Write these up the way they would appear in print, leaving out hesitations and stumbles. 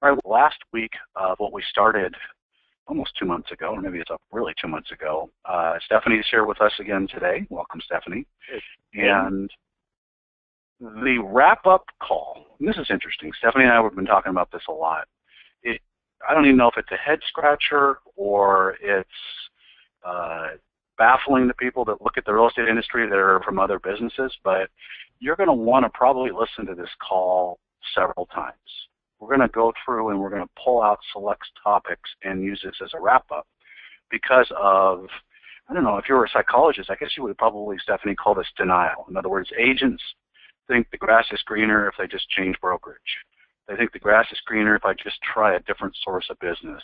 All right, last week of what we started almost 2 months ago, or maybe it's really 2 months ago. Stephanie's here with us again today. Welcome, Stephanie. And the wrap-up call, and this is interesting. Stephanie and I have been talking about this a lot. I don't even know if it's a head-scratcher or it's baffling to people that look at the real estate industry that are from other businesses, but you're going to want to probably listen to this call several times. We're going to go through and we're going to pull out select topics and use this as a wrap-up because of, I don't know, if you were a psychologist, I guess you would probably, Stephanie, call this denial. In other words, agents think the grass is greener if they just change brokerage. They think the grass is greener if I just try a different source of business.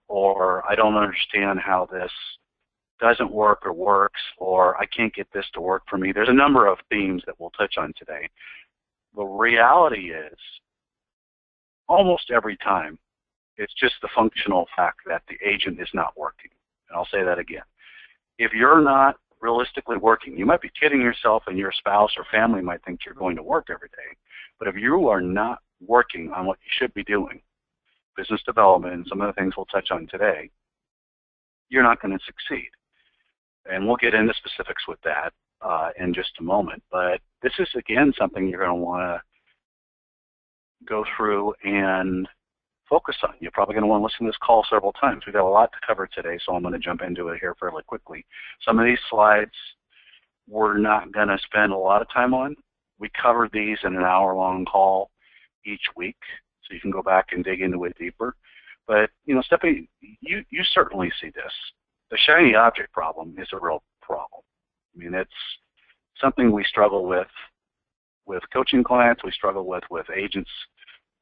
Or I don't understand how this doesn't work or works, or I can't get this to work for me. There's a number of themes that we'll touch on today. The reality is, almost every time, it's just the functional fact that the agent is not working. And I'll say that again. If you're not realistically working, you might be kidding yourself and your spouse or family might think you're going to work every day. But if you are not working on what you should be doing, business development and some of the things we'll touch on today, you're not going to succeed. And we'll get into specifics with that in just a moment. But this is, again, something you're going to want to go through and focus on. You're probably going to want to listen to this call several times. We've got a lot to cover today, so I'm going to jump into it here fairly quickly. Some of these slides we're not going to spend a lot of time on. We covered these in an hour-long call each week, so you can go back and dig into it deeper. But, you know, Stephanie, you certainly see this. The shiny object problem is a real problem. I mean, it's something we struggle with coaching clients, we struggle with agents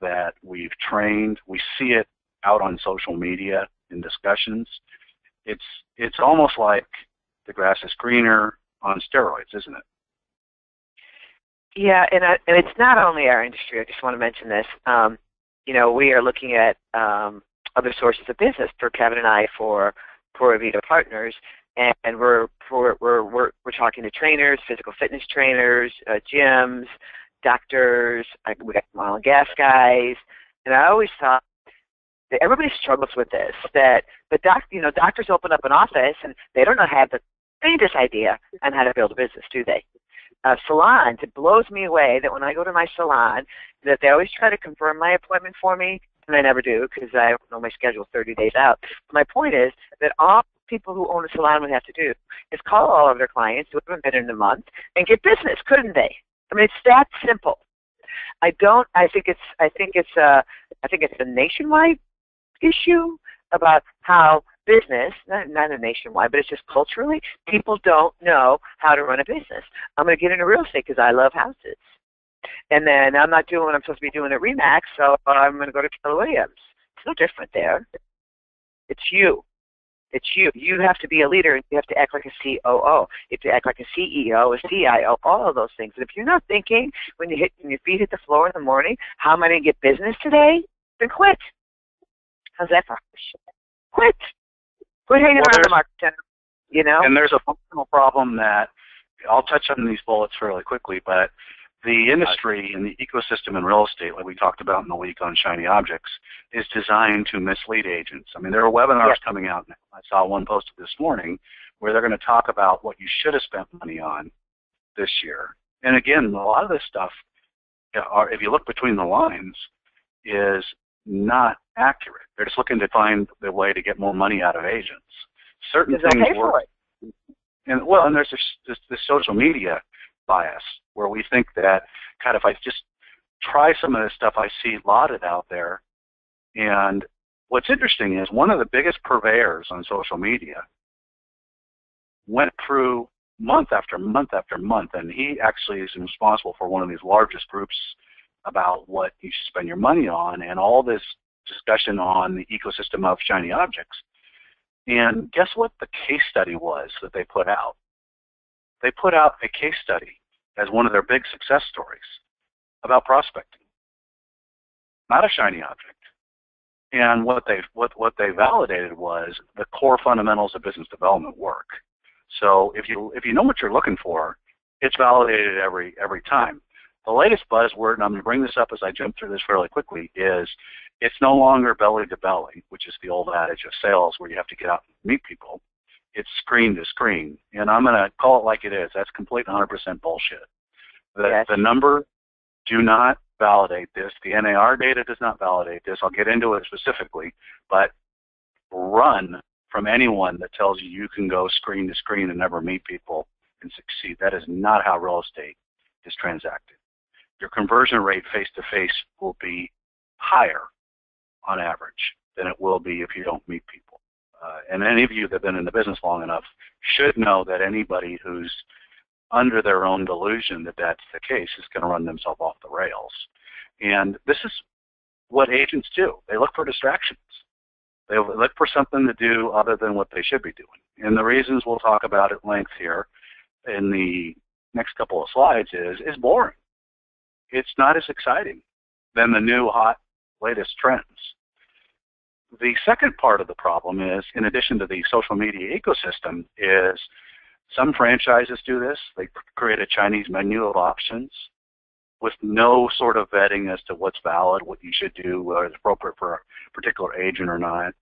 that we've trained. We see it out on social media in discussions. It's almost like the grass is greener on steroids, isn't it? Yeah, and it's not only our industry. I just want to mention this. You know, we are looking at other sources of business for Kevin and I for PuraVida partners, and we're talking to trainers, physical fitness trainers, gyms, doctors. We got oil and gas guys, and I always thought that everybody struggles with this. That doctors open up an office and they don't have the faintest idea on how to build a business, do they? Salons, it blows me away that when I go to my salon, that they always try to confirm my appointment for me, and I never do because I know my schedule 30 days out. My point is that all people who own a salon would have to do is call all of their clients who haven't been in a month and get business, couldn't they? I mean, it's that simple. I think it's a nationwide issue about how business, not a nationwide, but it's just culturally, people don't know how to run a business. I'm going to get into real estate because I love houses. And then I'm not doing what I'm supposed to be doing at RE/MAX, so I'm going to go to Keller Williams. It's no different there. It's you. It's you. You have to be a leader, and you have to act like a COO. You have to act like a CEO, a CIO, all of those things. And if you're not thinking when your feet hit the floor in the morning, how am I going to get business today? Then quit. How's that for? Quit. Quit hanging around the market center, you know? And there's a functional problem that I'll touch on these bullets fairly quickly, but the industry and the ecosystem in real estate, like we talked about in the week on shiny objects, is designed to mislead agents. I mean, there are webinars coming out now. I saw one posted this morning where they're going to talk about what you should have spent money on this year. And again, a lot of this stuff, if you look between the lines, is not accurate. They're just looking to find the way to get more money out of agents. Certain things work. And there's this social media bias where we think that, God, if I just try some of this stuff I see lauded out there. And what's interesting is one of the biggest purveyors on social media went through month after month after month, and he actually is responsible for one of these largest groups about what you should spend your money on and all this discussion on the ecosystem of shiny objects. And guess what the case study was that they put out? They put out a case study as one of their big success stories about prospecting, not a shiny object. And what they validated was the core fundamentals of business development work. So if you know what you're looking for, it's validated every time. The latest buzzword, and I'm going to bring this up as I jump through this fairly quickly, is It's no longer belly to belly, which is the old adage of sales where you have to get out and meet people. It's screen to screen. And I'm going to call it like it is. That's complete 100% bullshit. The number do not validate this. The NAR data does not validate this. I'll get into it specifically, but run from anyone that tells you you can go screen to screen and never meet people and succeed. That is not how real estate is transacted. Your conversion rate face-to-face will be higher on average than it will be if you don't meet people. And any of you that have been in the business long enough should know that anybody who's under their own delusion that that's the case is going to run themselves off the rails. And this is what agents do. They look for distractions. They look for something to do other than what they should be doing. And the reasons we'll talk about at length here in the next couple of slides is boring. It's not as exciting than the new hot latest trends. The second part of the problem is, in addition to the social media ecosystem, is some franchises do this. They create a Chinese menu of options with no sort of vetting as to what's valid, what you should do, whether it's appropriate for a particular agent or not.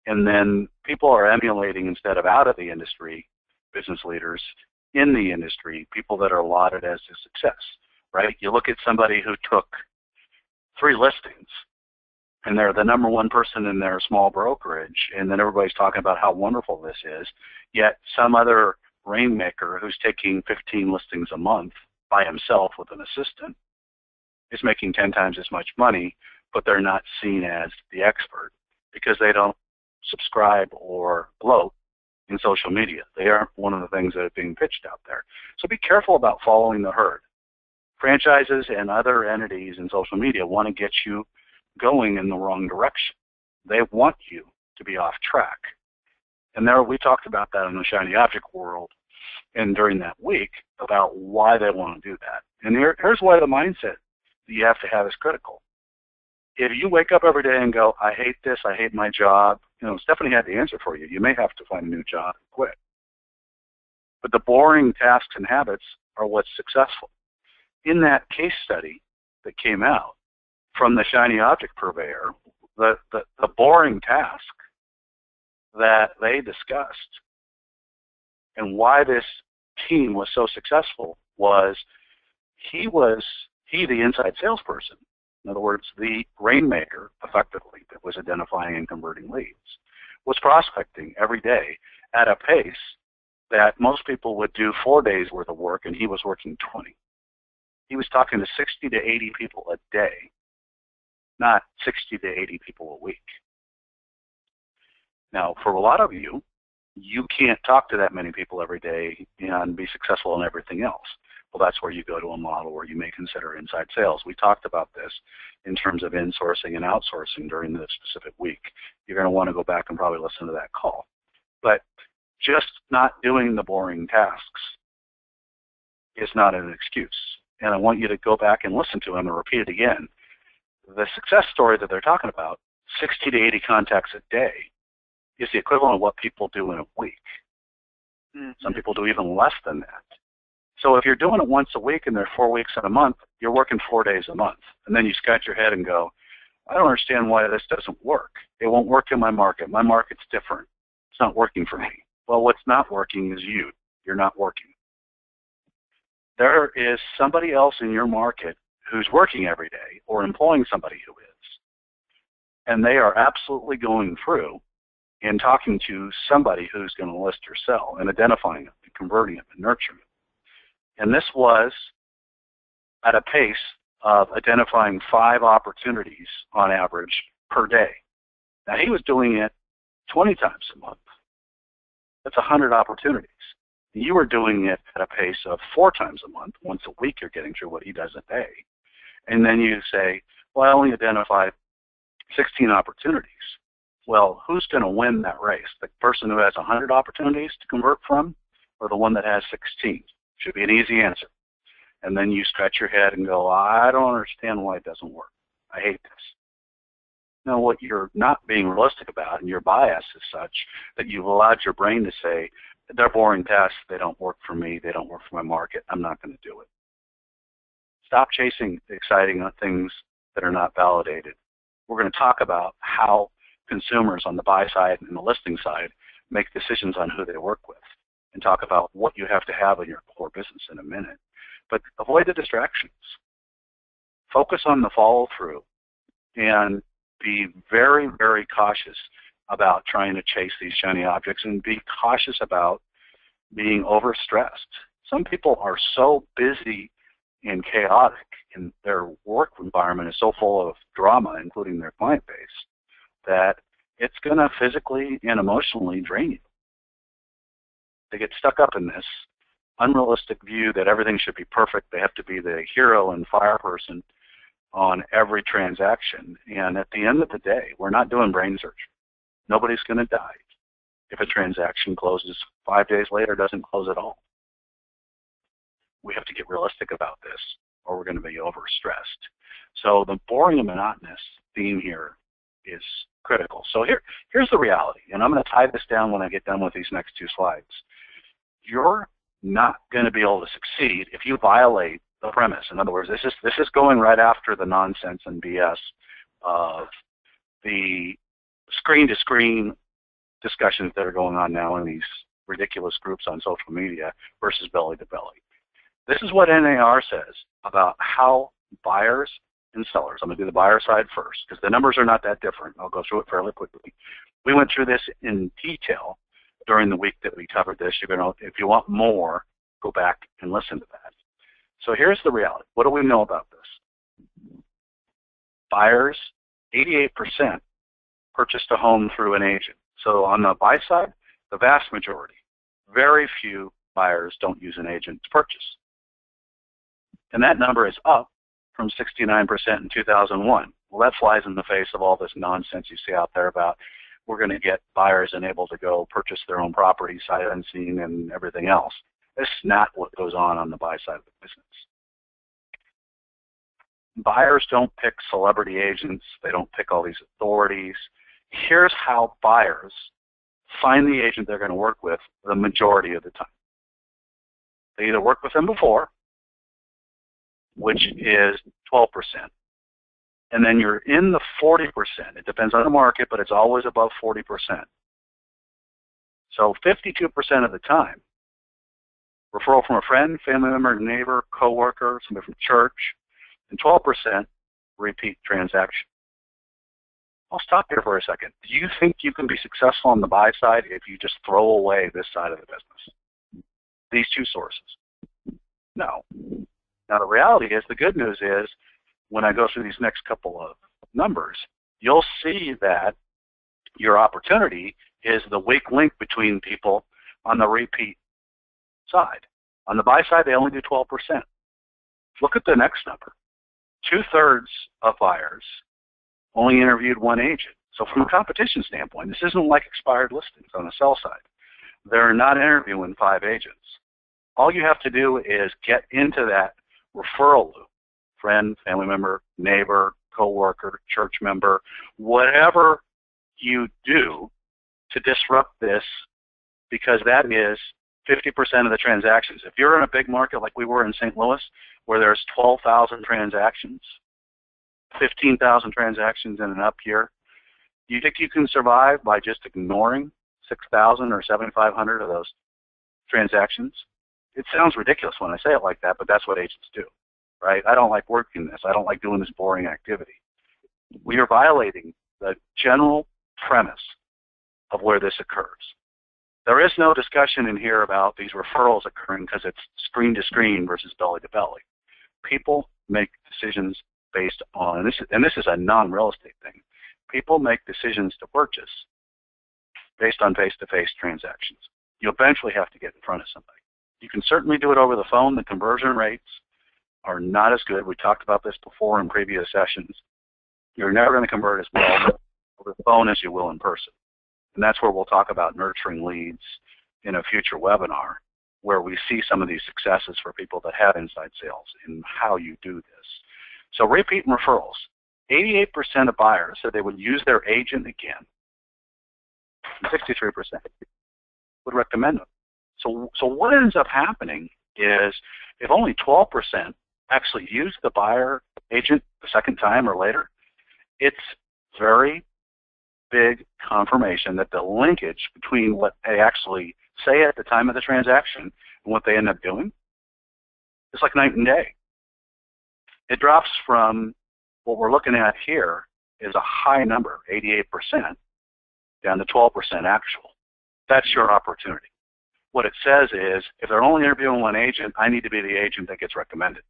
And then people are emulating, instead of out of the industry, business leaders in the industry, people that are lauded as a success, right? You look at somebody who took 3 listings, and they're the number 1 person in their small brokerage, and then everybody's talking about how wonderful this is, yet some other rainmaker who's taking 15 listings a month by himself with an assistant is making 10 times as much money, but they're not seen as the expert because they don't subscribe or gloat in social media. They aren't one of the things that are being pitched out there. So be careful about following the herd. Franchises and other entities in social media want to get you going in the wrong direction. They want you to be off track. And there we talked about that in the shiny object world and during that week about why they want to do that. And here's why the mindset that you have to have is critical. If you wake up every day and go, I hate this, I hate my job, Stephanie had the answer for you. You may have to find a new job and quit. But the boring tasks and habits are what's successful. In that case study that came out from the shiny object purveyor, the boring task that they discussed and why this team was so successful was he, the inside salesperson, in other words, the rainmaker, effectively, that was identifying and converting leads, was prospecting every day at a pace that most people would do 4 days worth of work, and he was working 20. He was talking to 60 to 80 people a day, not 60 to 80 people a week. Now, for a lot of you, you can't talk to that many people every day and be successful in everything else. Well, that's where you go to a model where you may consider inside sales. We talked about this in terms of insourcing and outsourcing during this specific week. You're going to want to go back and probably listen to that call. But just not doing the boring tasks is not an excuse. And I want you to go back and listen to them and repeat it again. The success story that they're talking about, 60 to 80 contacts a day, is the equivalent of what people do in a week. Mm-hmm. Some people do even less than that. So if you're doing it once a week and there are 4 weeks in a month, you're working 4 days a month. And then you scratch your head and go, I don't understand why this doesn't work. It won't work in my market. My market's different. It's not working for me. Well, what's not working is you. You're not working. There is somebody else in your market who's working every day or employing somebody who is. And they are absolutely going through and talking to somebody who's going to list or sell and identifying them and converting them and nurturing them. And this was at a pace of identifying 5 opportunities on average per day. Now, he was doing it 20 times a month. That's 100 opportunities. You were doing it at a pace of 4 times a month. Once a week, you're getting through what he does a day. And then you say, well, I only identified 16 opportunities. Well, who's going to win that race? The person who has 100 opportunities to convert from, or the one that has 16? Should be an easy answer. And then you scratch your head and go, I don't understand why it doesn't work. I hate this. Now, what you're not being realistic about, and your bias is such that you've allowed your brain to say, they're boring tasks, they don't work for me, they don't work for my market, I'm not going to do it. Stop chasing exciting things that are not validated. We're going to talk about how consumers on the buy side and the listing side make decisions on who they work with, and talk about what you have to have in your core business in a minute. But avoid the distractions. Focus on the follow-through and be very, very cautious about trying to chase these shiny objects, and be cautious about being overstressed. Some people are so busy and chaotic, and their work environment is so full of drama, including their client base, that it's going to physically and emotionally drain you. They get stuck up in this unrealistic view that everything should be perfect. They have to be the hero and fire person on every transaction. And at the end of the day, we're not doing brain surgery. Nobody's going to die if a transaction closes 5 days later, doesn't close at all. We have to get realistic about this, or we're going to be overstressed. So the boring and monotonous theme here is critical. So here's the reality, and I'm going to tie this down when I get done with these next two slides. You're not going to be able to succeed if you violate the premise. In other words, this is going right after the nonsense and BS of the screen-to-screen discussions that are going on now in these ridiculous groups on social media versus belly-to-belly. This is what NAR says about how buyers and sellers, I'm going to do the buyer side first because the numbers are not that different. I'll go through it fairly quickly. We went through this in detail during the week that we covered this. You're going to, if you want more, go back and listen to that. So here's the reality. What do we know about this? Buyers, 88% purchased a home through an agent. So on the buy side, the vast majority, very few buyers don't use an agent to purchase. And that number is up from 69% in 2001. Well, that flies in the face of all this nonsense you see out there about we're going to get buyers enabled to go purchase their own property, sight unseen, and everything else. This is not what goes on the buy side of the business. Buyers don't pick celebrity agents. They don't pick all these authorities. Here's how buyers find the agent they're going to work with the majority of the time. They either worked with them before, which is 12%, and then you're in the 40%. It depends on the market, but it's always above 40%. So 52% of the time, referral from a friend, family member, neighbor, coworker, somebody from church, and 12% repeat transaction. I'll stop here for a second. Do you think you can be successful on the buy side if you just throw away this side of the business? These two sources? No. Now the reality is, the good news is, when I go through these next couple of numbers, you'll see that your opportunity is the weak link between people on the repeat side. On the buy side, they only do 12%. Look at the next number. 2/3 of buyers only interviewed one agent. So from a competition standpoint, this isn't like expired listings on the sell side. They're not interviewing 5 agents. All you have to do is get into that referral loop. Friend, family member, neighbor, coworker, church member, whatever you do to disrupt this, because that is 50% of the transactions. If you're in a big market like we were in St. Louis, where there's 12,000 transactions, 15,000 transactions in an up year, do you think you can survive by just ignoring 6,000 or 7,500 of those transactions? It sounds ridiculous when I say it like that, but that's what agents do, right? I don't like working this. I don't like doing this boring activity. We are violating the general premise of where this occurs. There is no discussion in here about these referrals occurring because it's screen to screen versus belly to belly. People make decisions based on, and this is a non-real estate thing, people make decisions to purchase based on face-to-face transactions. You eventually have to get in front of somebody. You can certainly do it over the phone. The conversion rates are not as good. We talked about this before in previous sessions. You're never going to convert as well over the phone as you will in person. And that's where we'll talk about nurturing leads in a future webinar, where we see some of these successes for people that have inside sales and how you do this. So repeat and referrals. 88% of buyers said they would use their agent again. 63% would recommend them. So what ends up happening is, if only 12% actually use the buyer agent the second time or later, it's very big confirmation that the linkage between what they actually say at the time of the transaction and what they end up doing is like night and day. It drops from what we're looking at here is a high number, 88%, down to 12% actual. That's your opportunity. What it says is, if they're only interviewing one agent, I need to be the agent that gets recommended.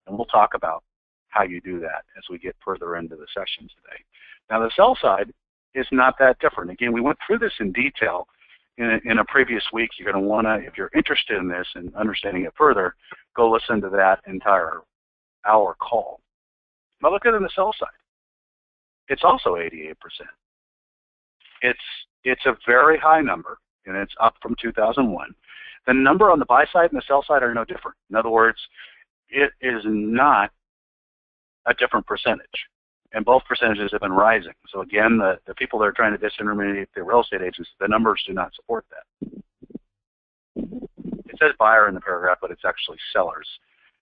And we'll talk about how you do that as we get further into the session today. Now, the sell side is not that different. Again, we went through this in detail in a previous week. You're going to want to, if you're interested in this and understanding it further, go listen to that entire hour call. But look at it on the sell side. It's also 88%. It's a very high number, and it's up from 2001. The number on the buy side and the sell side are no different. In other words, it is not a different percentage. And both percentages have been rising. So again, the people that are trying to disintermediate the real estate agents, the numbers do not support that. It says buyer in the paragraph, but it's actually sellers.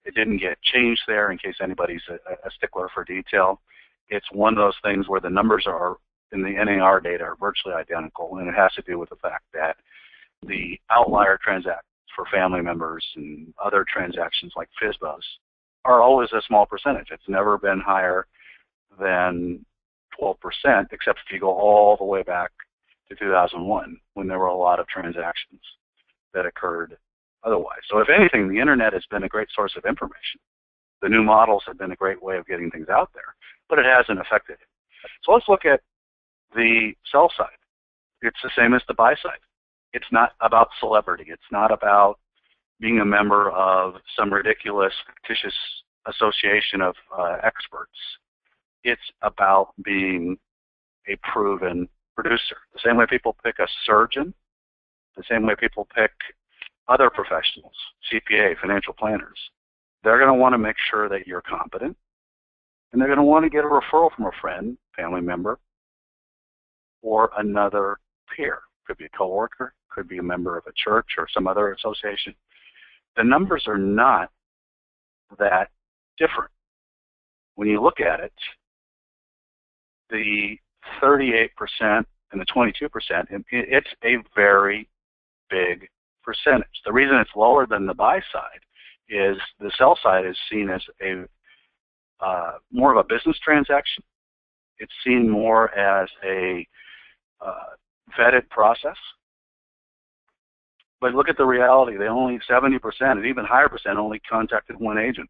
It didn't get changed there in case anybody's a stickler for detail. It's one of those things where the numbers are in the NAR data are virtually identical, and it has to do with the fact that the outlier transactions for family members and other transactions like FSBOs are always a small percentage. It's never been higher than 12%, except if you go all the way back to 2001 when there were a lot of transactions that occurred otherwise. So if anything, the internet has been a great source of information. The new models have been a great way of getting things out there, but it hasn't affected it. So let's look at the sell side. It's the same as the buy side. It's not about celebrity. It's not about being a member of some ridiculous, fictitious association of experts. It's about being a proven producer. The same way people pick a surgeon, the same way people pick other professionals, CPA, financial planners. They're going to want to make sure that you're competent, and they're going to want to get a referral from a friend, family member, or another peer. Could be a coworker, could be a member of a church or some other association. The numbers are not that different. When you look at it, the 38% and the 22%, it's a very big percentage. The reason it's lower than the buy side is the sell side is seen as a more of a business transaction. It's seen more as a vetted process. But look at the reality. They only 70% and even higher percent only contacted one agent.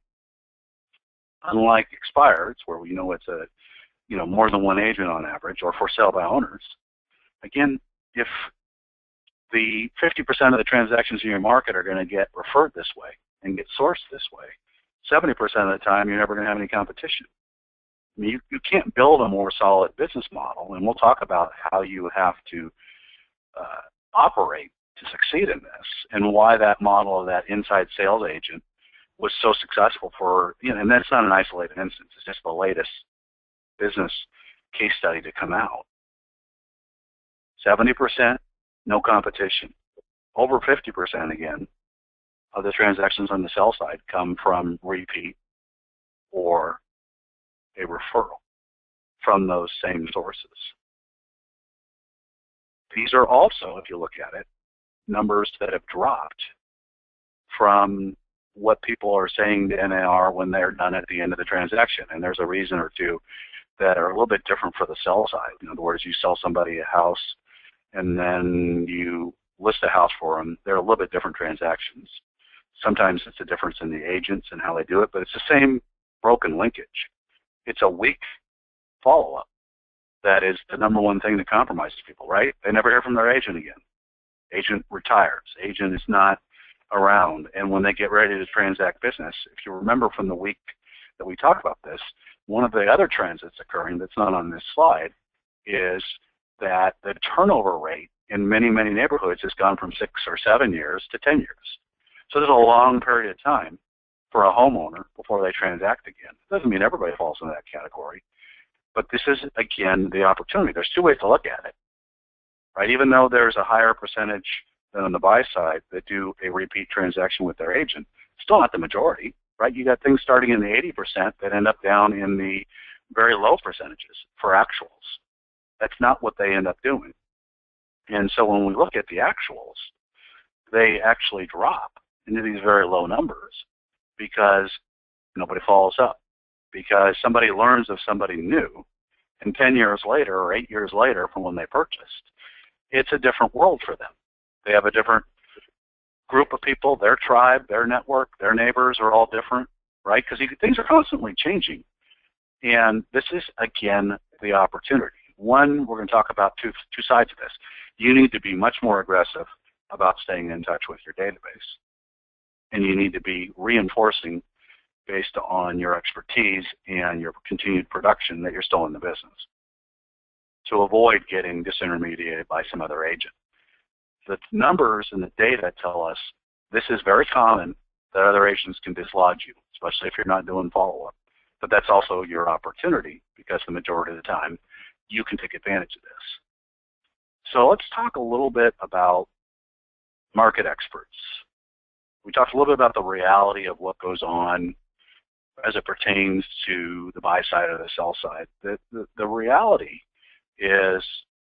Unlike expireds, where we know it's a more than one agent on average, or for sale by owners. Again, if the 50% of the transactions in your market are going to get referred this way and get sourced this way, 70% of the time you're never going to have any competition. I mean, you can't build a more solid business model, and we'll talk about how you have to operate to succeed in this, and why that model of that inside sales agent was so successful for, and that's not an isolated instance, it's just the latest business case study to come out. 70%, no competition. Over 50% again of the transactions on the sell side come from repeat or a referral from those same sources. These are also, if you look at it, numbers that have dropped from what people are saying to NAR when they're done at the end of the transaction. And there's a reason or two that are a little bit different for the sell side. In other words, you sell somebody a house and then you list a house for them. They're a little bit different transactions. Sometimes it's a difference in the agents and how they do it, but it's the same broken linkage. It's a weak follow-up. That is the number one thing that compromises people, right? They never hear from their agent again. Agent retires. Agent is not around. And when they get ready to transact business, if you remember from the week that we talked about this, one of the other trends that's occurring that's not on this slide is that the turnover rate in many, many neighborhoods has gone from 6 or 7 years to 10 years. So there's a long period of time for a homeowner before they transact again. It doesn't mean everybody falls into that category. But this is, again, the opportunity. There's two ways to look at it, right? Even though there's a higher percentage than on the buy side that do a repeat transaction with their agent, still not the majority, right? You got things starting in the 80% that end up down in the very low percentages for actuals. That's not what they end up doing. And so when we look at the actuals, they actually drop into these very low numbers because nobody follows up, because somebody learns of somebody new, and 10 years later or 8 years later from when they purchased, it's a different world for them. They have a different group of people, their tribe, their network, their neighbors are all different, right? Because things are constantly changing. And this is, again, the opportunity. One, we're going to talk about two sides of this. You need to be much more aggressive about staying in touch with your database. And you need to be reinforcing based on your expertise and your continued production that you're still in the business to avoid getting disintermediated by some other agent. The numbers and the data tell us this is very common that other agents can dislodge you, especially if you're not doing follow-up. But that's also your opportunity because the majority of the time you can take advantage of this. So let's talk a little bit about market experts. We talked a little bit about the reality of what goes on as it pertains to the buy side or the sell side. The reality is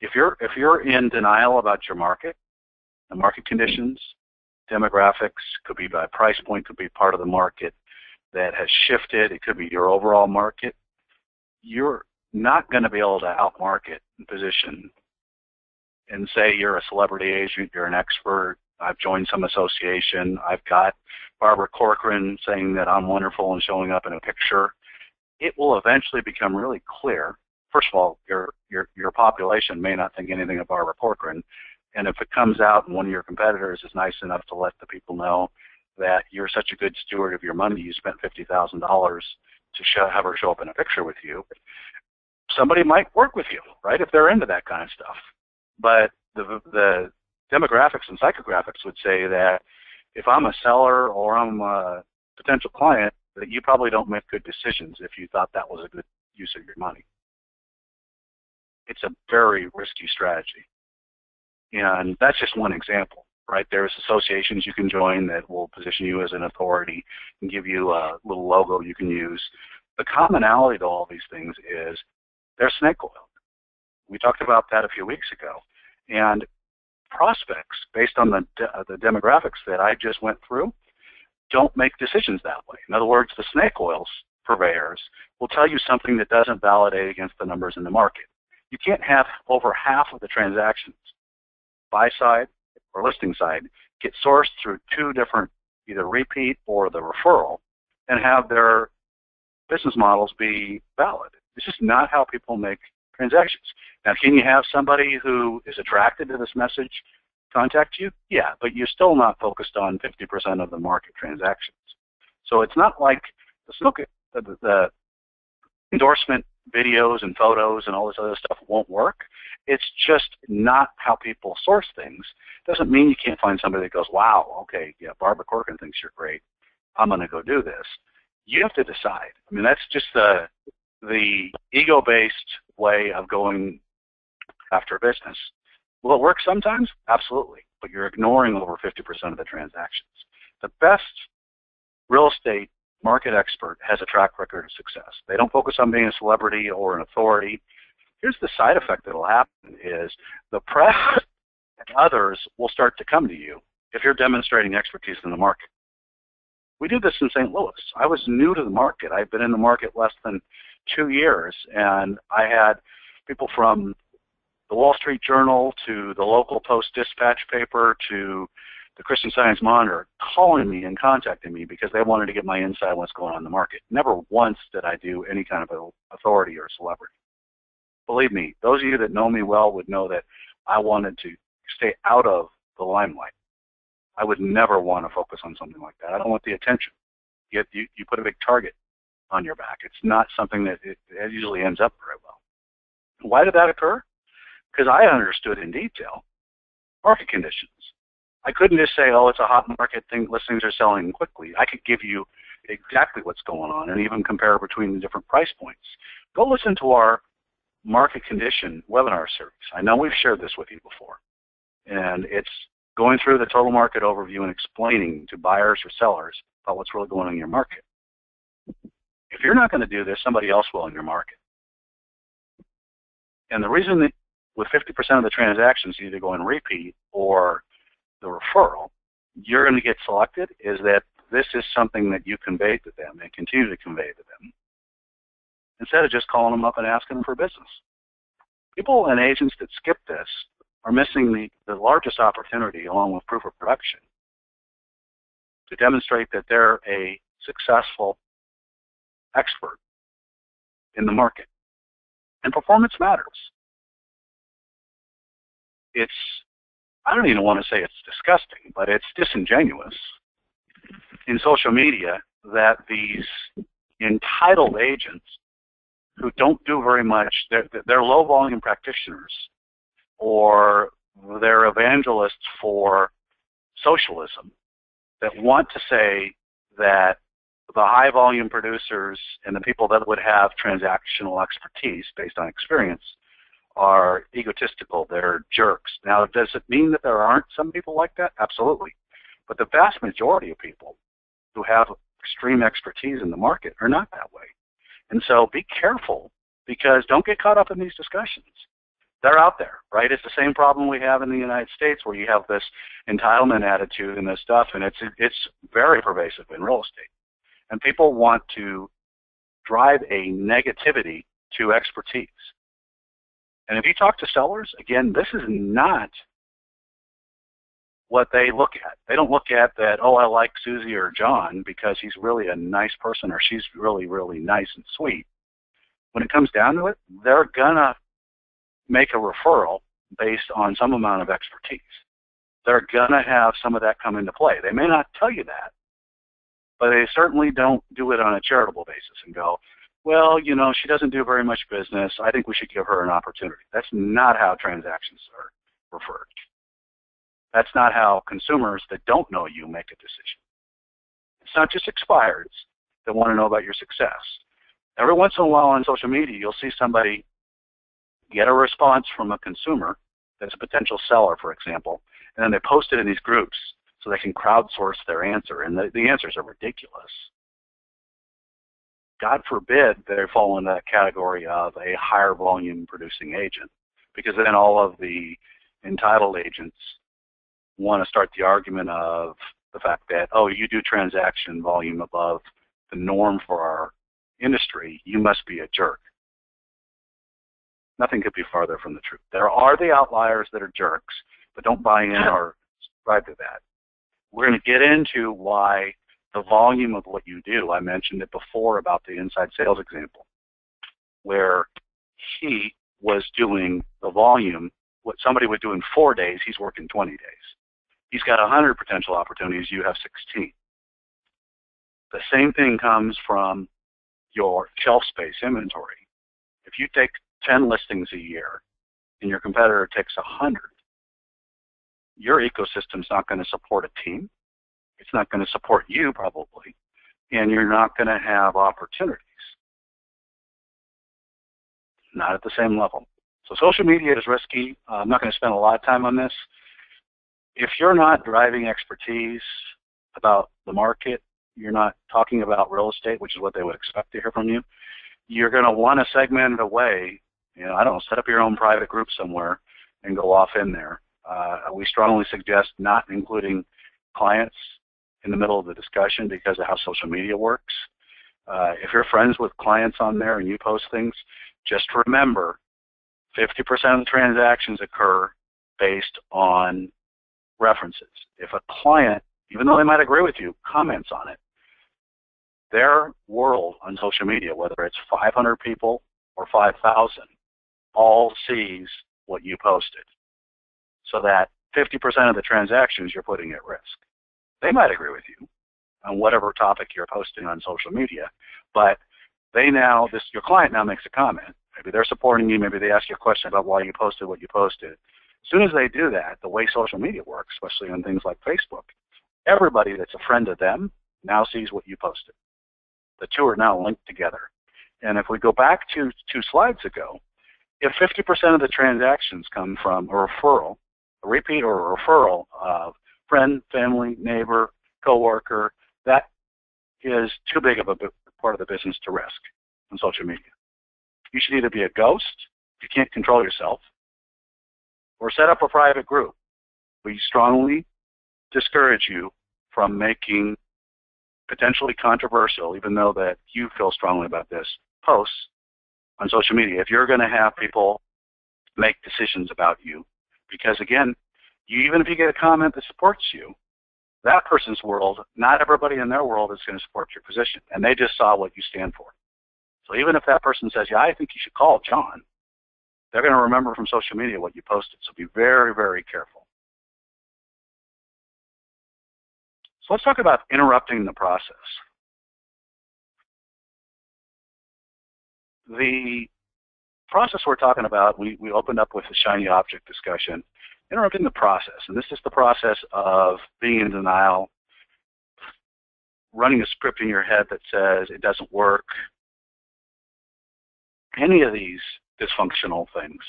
if you're in denial about your market, the market conditions, demographics, could be by price point, could be part of the market that has shifted, it could be your overall market, you're not going to be able to outmarket and position and say you're a celebrity agent, you're an expert, I've joined some association, I've got Barbara Corcoran saying that I'm wonderful and showing up in a picture. It will eventually become really clear. First of all, your population may not think anything of Barbara Corcoran, and if it comes out and one of your competitors is nice enough to let the people know that you're such a good steward of your money, you spent $50,000 to have her show up in a picture with you, somebody might work with you, right, if they're into that kind of stuff. But the demographics and psychographics would say that if I'm a seller or I'm a potential client, that you probably don't make good decisions if you thought that was a good use of your money. It's a very risky strategy. And that's just one example, right? There's associations you can join that will position you as an authority and give you a little logo you can use. The commonality to all these things is they're snake oil. We talked about that a few weeks ago. And prospects, based on the demographics that I just went through, don't make decisions that way. In other words, the snake oils purveyors will tell you something that doesn't validate against the numbers in the market. You can't have over half of the transactions, buy side or listing side, get sourced through two different, either repeat or the referral, and have their business models be valid. It's just not how people make transactions. Now, can you have somebody who is attracted to this message contact you? Yeah, but you're still not focused on 50% of the market transactions. So it's not like, let's look at the endorsement videos and photos and all this other stuff won't work. It's just not how people source things. Doesn't mean you can't find somebody that goes, wow, okay, yeah, Barbara Corcoran thinks you're great. I'm going to go do this. You have to decide. I mean, that's just the ego-based way of going after business. Will it work sometimes? Absolutely. But you're ignoring over 50% of the transactions. The best real estate market expert has a track record of success. They don't focus on being a celebrity or an authority. Here's the side effect that will happen is the press and others will start to come to you if you're demonstrating expertise in the market. We do this in St. Louis. I was new to the market. I've been in the market less than 2 years, and I had people from the Wall Street Journal to the local Post-Dispatch paper to the Christian Science Monitor calling me and contacting me because they wanted to get my insight on what's going on in the market. Never once did I do any kind of authority or celebrity. Believe me, those of you that know me well would know that I wanted to stay out of the limelight. I would never want to focus on something like that. I don't want the attention. You put a big target on your back. It's not something that it usually ends up very well. Why did that occur? Because I understood in detail market conditions. I couldn't just say, oh, it's a hot market, listings are selling quickly. I could give you exactly what's going on and even compare between the different price points. Go listen to our market condition webinar series. I know we've shared this with you before. And it's going through the total market overview and explaining to buyers or sellers about what's really going on in your market. If you're not going to do this, somebody else will in your market. And the reason that with 50% of the transactions either go in repeat or the referral, you're going to get selected is that this is something that you conveyed to them and continue to convey to them instead of just calling them up and asking them for business. People and agents that skip this are missing the largest opportunity, along with proof of production, to demonstrate that they're a successful expert in the market. And performance matters. I don't even want to say it's disgusting, but it's disingenuous in social media that these entitled agents who don't do very much, they're low-volume practitioners, or they're evangelists for socialism, that want to say that the high-volume producers and the people that would have transactional expertise based on experience are egotistical, they're jerks. Now, does it mean that there aren't some people like that? Absolutely. But the vast majority of people who have extreme expertise in the market are not that way. And so be careful, because don't get caught up in these discussions. They're out there, right? It's the same problem we have in the United States, where you have this entitlement attitude and this stuff, and it's very pervasive in real estate. And people want to drive a negativity to expertise. And if you talk to sellers, again, this is not what they look at. They don't look at that, oh, I like Susie or John because he's really a nice person or she's really, really nice and sweet. When it comes down to it, they're going to make a referral based on some amount of expertise. They're going to have some of that come into play. They may not tell you that, but they certainly don't do it on a charitable basis and go, well, you know, she doesn't do very much business. I think we should give her an opportunity. That's not how transactions are referred. That's not how consumers that don't know you make a decision. It's not just expireds that want to know about your success. Every once in a while on social media, you'll see somebody get a response from a consumer that's a potential seller, for example, and then they post it in these groups so they can crowdsource their answer, and the answers are ridiculous. God forbid they fall into that category of a higher volume producing agent, because then all of the entitled agents want to start the argument of the fact that, oh, you do transaction volume above the norm for our industry, you must be a jerk. Nothing could be farther from the truth. There are the outliers that are jerks, but don't buy in or subscribe to that. We're going to get into why the volume of what you do. I mentioned it before about the inside sales example, where he was doing the volume, what somebody would do in 4 days, he's working 20 days. He's got 100 potential opportunities, you have 16. The same thing comes from your shelf space inventory. If you take 10 listings a year and your competitor takes 100, your ecosystem's not going to support a team. It's not going to support you, probably, and you're not going to have opportunities. Not at the same level. So social media is risky. I'm not going to spend a lot of time on this. If you're not driving expertise about the market, you're not talking about real estate, which is what they would expect to hear from you, you're going to want to segment it away. You know, I don't know, set up your own private group somewhere and go off in there. We strongly suggest not including clients in the middle of the discussion because of how social media works. If you're friends with clients on there and you post things, just remember 50% of the transactions occur based on references. If a client, even though they might agree with you, comments on it, their world on social media, whether it's 500 people or 5,000, all sees what you posted. So that 50% of the transactions you're putting at risk. They might agree with you on whatever topic you're posting on social media, but your client now makes a comment. Maybe they're supporting you, maybe they ask you a question about why you posted what you posted. As soon as they do that, the way social media works, especially on things like Facebook, everybody that's a friend of them now sees what you posted. The two are now linked together. And if we go back to 2 slides ago, if 50% of the transactions come from a referral, a repeat or a referral of friend, family, neighbor, coworker, that is too big of a part of the business to risk on social media. You should either be a ghost if you can't control yourself, or set up a private group. We strongly discourage you from making potentially controversial, even though that you feel strongly about this, posts on social media. If you're going to have people make decisions about you, because again, even if you get a comment that supports you, that person's world, not everybody in their world is going to support your position, and they just saw what you stand for. So even if that person says, yeah, I think you should call John, they're going to remember from social media what you posted. So be very, very careful. So let's talk about interrupting the process. The process we're talking about, we opened up with the shiny object discussion, interrupting the process. And this is the process of being in denial, running a script in your head that says it doesn't work, any of these dysfunctional things,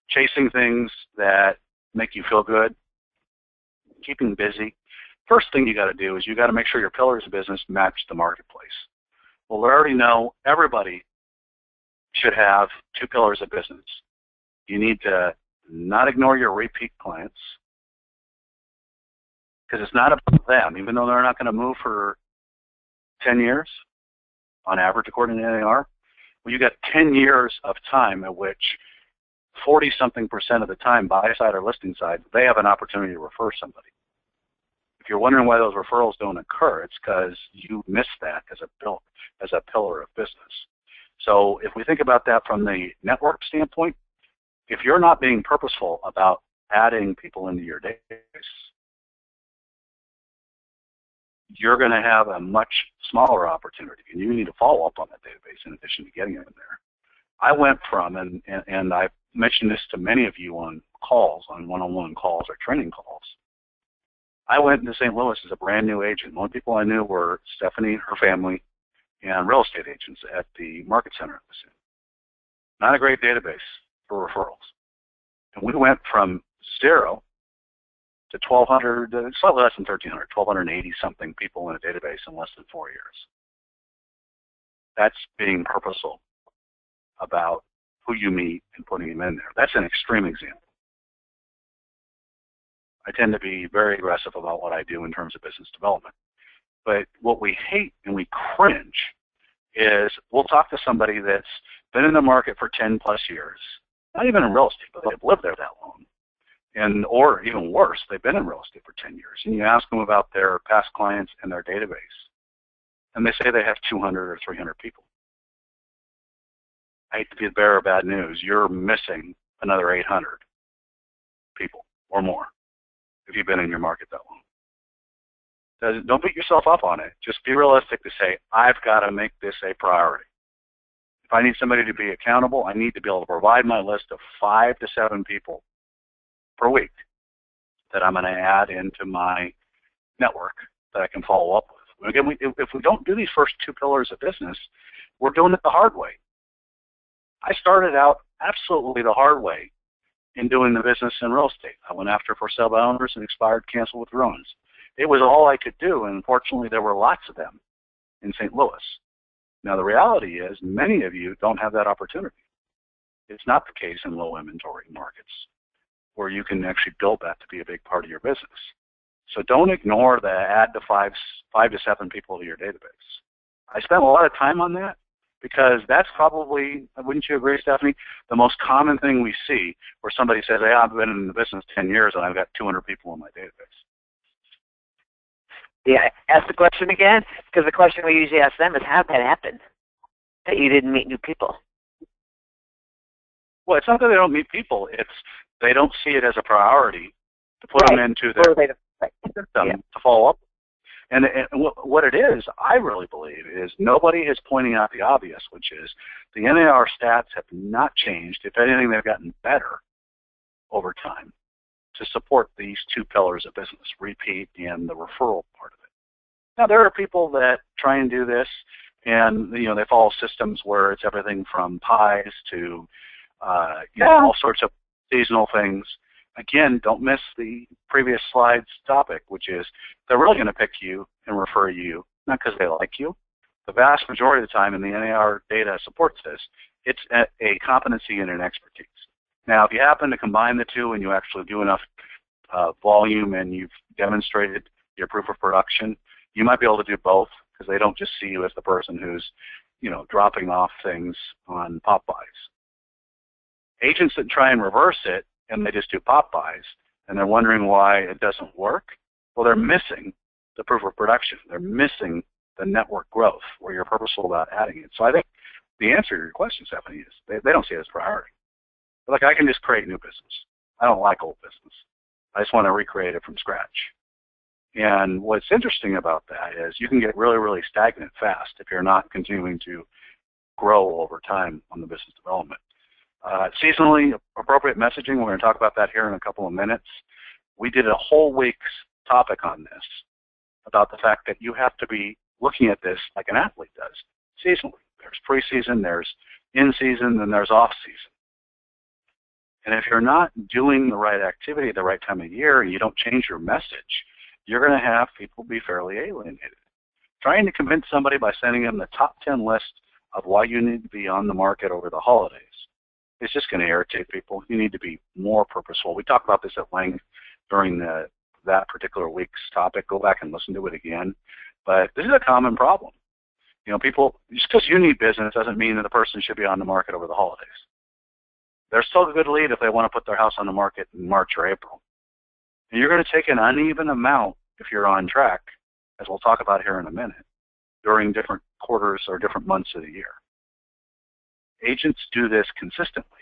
chasing things that make you feel good, keeping busy. First thing you got to do is you got to make sure your pillars of business match the marketplace. Well, we already know everybody should have 2 pillars of business. You need to not ignore your repeat clients, because it's not about them, even though they're not going to move for 10 years on average according to NAR. Well, you got 10 years of time at which 40-something% of the time, buy side or listing side, they have an opportunity to refer somebody. If you're wondering why those referrals don't occur, it's because you missed that as a pillar of business. So if we think about that from the network standpoint, if you're not being purposeful about adding people into your database, you're going to have a much smaller opportunity, and you need to follow up on that database in addition to getting it in there. I went from, and I've mentioned this to many of you on calls, on one-on-one calls or training calls, I went into St. Louis as a brand new agent. The only people I knew were Stephanie, her family, and real estate agents at the market center I was in. Not a great database for referrals. And we went from 0 to 1,200, slightly less than 1,300, 1,280-something people in a database in less than 4 years. That's being purposeful about who you meet and putting them in there. That's an extreme example. I tend to be very aggressive about what I do in terms of business development. But what we hate and we cringe is we'll talk to somebody that's been in the market for 10 plus years, not even in real estate, but they've lived there that long. And, or even worse, they've been in real estate for 10 years. And you ask them about their past clients and their database, and they say they have 200 or 300 people. I hate to be the bearer of bad news. You're missing another 800 people or more if you've been in your market that long. Don't beat yourself up on it. Just be realistic to say, I've got to make this a priority. If I need somebody to be accountable, I need to be able to provide my list of 5 to 7 people per week that I'm going to add into my network that I can follow up with. Again, if we don't do these first 2 pillars of business, we're doing it the hard way. I started out absolutely the hard way in doing the business in real estate. I went after for sale by owners and expired, canceled with ruins. It was all I could do, and unfortunately there were lots of them in St. Louis. Now the reality is many of you don't have that opportunity. It's not the case in low inventory markets where you can actually build that to be a big part of your business. So don't ignore the add to 5 to 7 people to your database. I spent a lot of time on that because that's probably, wouldn't you agree, Stephanie, the most common thing we see where somebody says, hey, I've been in the business 10 years and I've got 200 people in my database. Yeah, ask the question again, because the question we usually ask them is how that happened, that you didn't meet new people. Well, it's not that they don't meet people. It's they don't see it as a priority to put them into their system to follow up. And what it is, I really believe, is nobody is pointing out the obvious, which is the NAR stats have not changed. If anything, they've gotten better over time to support these 2 pillars of business, repeat and the referral part of it. Now, there are people that try and do this, and they follow systems where it's everything from pies to all sorts of seasonal things. Again, don't miss the previous slide's topic, which is they're really going to pick you and refer you, not because they like you. The vast majority of the time, and the NAR data supports this, it's a competency and an expertise. Now, if you happen to combine the two and you actually do enough volume and you've demonstrated your proof of production, you might be able to do both because they don't just see you as the person who's, dropping off things on pop buys. Agents that try and reverse it and they just do pop buys and they're wondering why it doesn't work, well, they're missing the proof of production. They're missing the network growth where you're purposeful about adding it. So I think the answer to your question, Stephanie, is they don't see it as a priority. They're like, I can just create new business. I don't like old business. I just want to recreate it from scratch. And what's interesting about that is you can get really, really stagnant fast if you're not continuing to grow over time on the business development. Seasonally appropriate messaging, we're going to talk about that here in a couple of minutes. We did a whole week's topic on this about the fact that you have to be looking at this like an athlete does, seasonally. There's preseason, there's in-season, and there's off-season. And if you're not doing the right activity at the right time of year and you don't change your message, you're going to have people be fairly alienated. Trying to convince somebody by sending them the top 10 list of why you need to be on the market over the holidays is just going to irritate people. You need to be more purposeful. We talked about this at length during that particular week's topic. Go back and listen to it again. But this is a common problem. People, just because you need business doesn't mean that the person should be on the market over the holidays. They're still a good lead if they want to put their house on the market in March or April. And you're going to take an uneven amount if you're on track, as we'll talk about here in a minute, during different quarters or different months of the year. Agents do this consistently,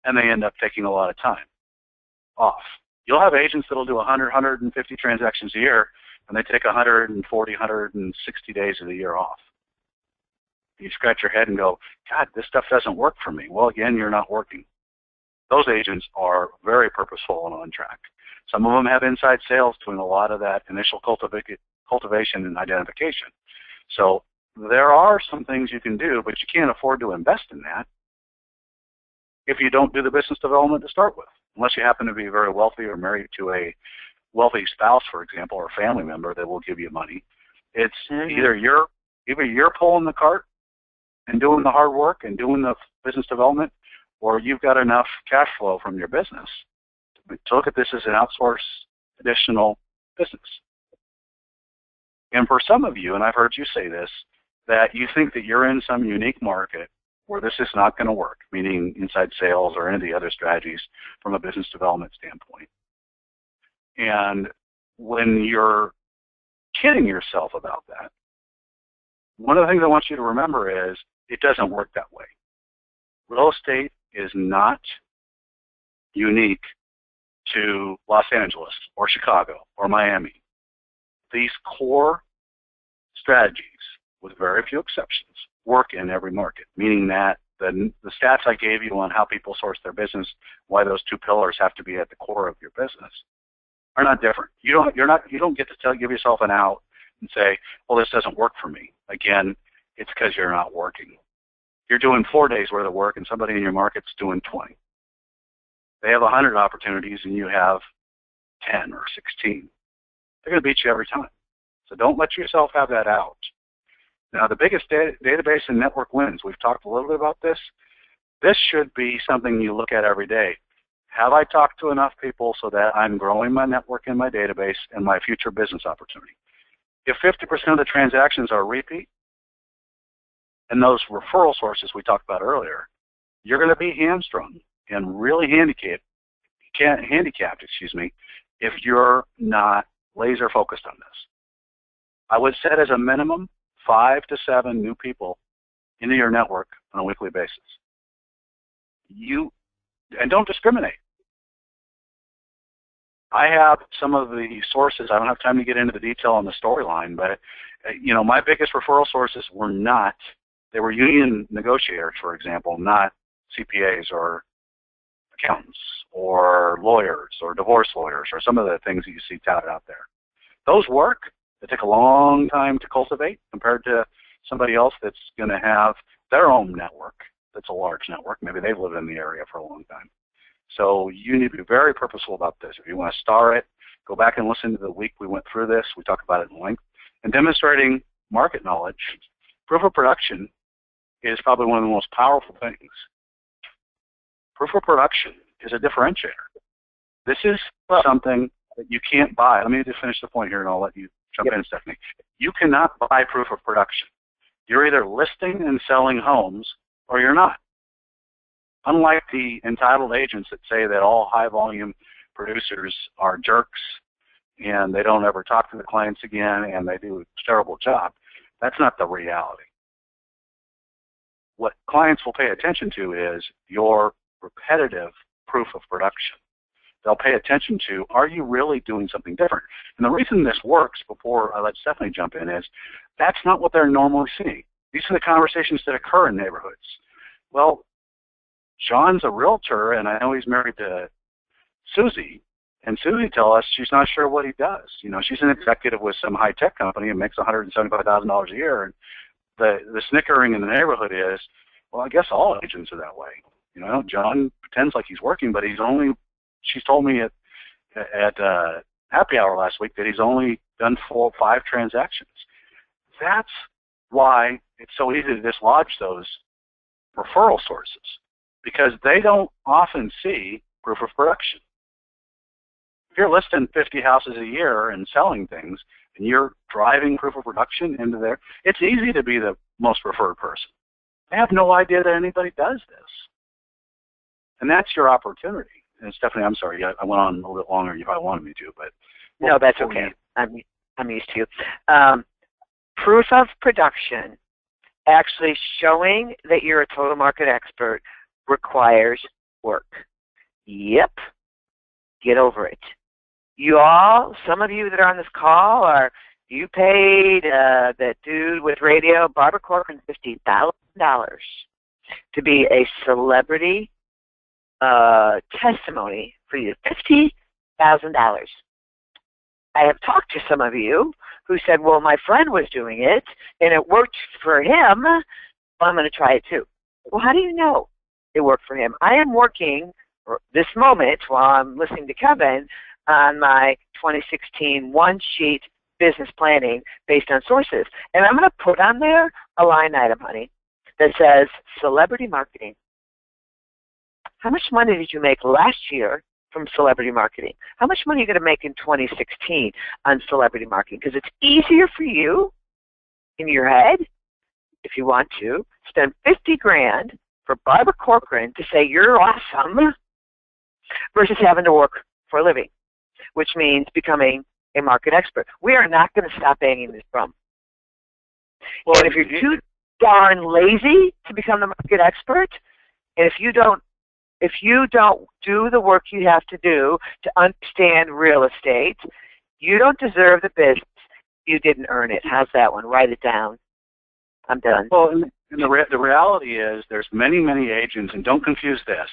and they end up taking a lot of time off. You'll have agents that will do 100, 150 transactions a year, and they take 140, 160 days of the year off. You scratch your head and go, God, this stuff doesn't work for me. Well, again, you're not working. Those agents are very purposeful and on track. Some of them have inside sales doing a lot of that initial cultivation and identification. So there are some things you can do, but you can't afford to invest in that if you don't do the business development to start with, unless you happen to be very wealthy or married to a wealthy spouse, for example, or a family member that will give you money. It's either you're pulling the cart and doing the hard work and doing the business development, or you've got enough cash flow from your business to look at this as an outsourced additional business. And for some of you, and I've heard you say this, that you think that you're in some unique market where this is not going to work, meaning inside sales or any of the other strategies from a business development standpoint. And when you're kidding yourself about that, one of the things I want you to remember is it doesn't work that way. Real estate is not unique to Los Angeles or Chicago or Miami. These core strategies, with very few exceptions, work in every market, meaning that the stats I gave you on how people source their business, why those two pillars have to be at the core of your business, are not different. You don't get to give yourself an out and say, well, this doesn't work for me. Again, it's because you're not working. You're doing 4 days worth of work and somebody in your market's doing 20. They have 100 opportunities and you have 10 or 16. They're going to beat you every time. So don't let yourself have that out. Now, the biggest database and network wins. We've talked a little bit about this. This should be something you look at every day. Have I talked to enough people so that I'm growing my network in my database and my future business opportunity? If 50% of the transactions are repeat, and those referral sources we talked about earlier, you're going to be hamstrung and really handicapped, if you're not laser focused on this. I would set as a minimum 5 to 7 new people into your network on a weekly basis. And don't discriminate. I have some of the sources. I don't have time to get into the detail on the storyline, but my biggest referral sources were they were union negotiators, for example, not CPAs or accountants or lawyers or divorce lawyers or some of the things that you see touted out there. Those work. They take a long time to cultivate compared to somebody else that's going to have their own network that's a large network. Maybe they've lived in the area for a long time. So you need to be very purposeful about this. If you want to star it, go back and listen to the week we went through this. We talked about it in length. And demonstrating market knowledge, proof of production is probably one of the most powerful things. Proof of production is a differentiator. This is something that you can't buy. Let me just finish the point here, and I'll let you jump in, Stephanie. You cannot buy proof of production. You're either listing and selling homes, or you're not. Unlike the entitled agents that say that all high-volume producers are jerks and they don't ever talk to the clients again and they do a terrible job, that's not the reality. What clients will pay attention to is your repetitive proof of production. They'll pay attention to, are you really doing something different? And the reason this works, before I let Stephanie jump in, is that's not what they're normally seeing. These are the conversations that occur in neighborhoods. Well, John's a realtor, and I know he's married to Susie, and Susie tells us she's not sure what he does. You know, she's an executive with some high-tech company and makes $175,000 a year, and the snickering in the neighborhood is, well, I guess all agents are that way. You know, John pretends like he's working, but she's told me at happy hour last week that he's only done 4 or 5 transactions. That's why it's so easy to dislodge those referral sources, because they don't often see proof of production. If you're listing 50 houses a year and selling things, and you're driving proof of production into there, it's easy to be the most referred person. They have no idea that anybody does this. And that's your opportunity. And Stephanie, I'm sorry, I went on a little bit longer than you probably wanted me to, but no, that's okay. I'm used to. Proof of production, actually showing that you're a total market expert, requires work. Yep. Get over it. You all, some of you that are on this call, you paid that dude with radio, Barbara Corcoran, $50,000 to be a celebrity testimony for you. $50,000. I have talked to some of you who said, well, my friend was doing it, and it worked for him. Well, I'm going to try it too. Well, how do you know it worked for him? I am working this moment while I'm listening to Kevin on my 2016 one-sheet business planning based on sources. And I'm going to put on there a line item, honey, that says celebrity marketing. How much money did you make last year from celebrity marketing? How much money are you going to make in 2016 on celebrity marketing? Because it's easier for you in your head, if you want to, spend $50,000 for Barbara Corcoran to say you're awesome versus having to work for a living, which means becoming a market expert. We are not going to stop banging this drum. Well, and if you're too darn lazy to become the market expert, and if you don't do the work you have to do to understand real estate, you don't deserve the business. You didn't earn it. How's that one? Write it down. I'm done. Well, and the reality is there's many, many agents, and don't confuse this,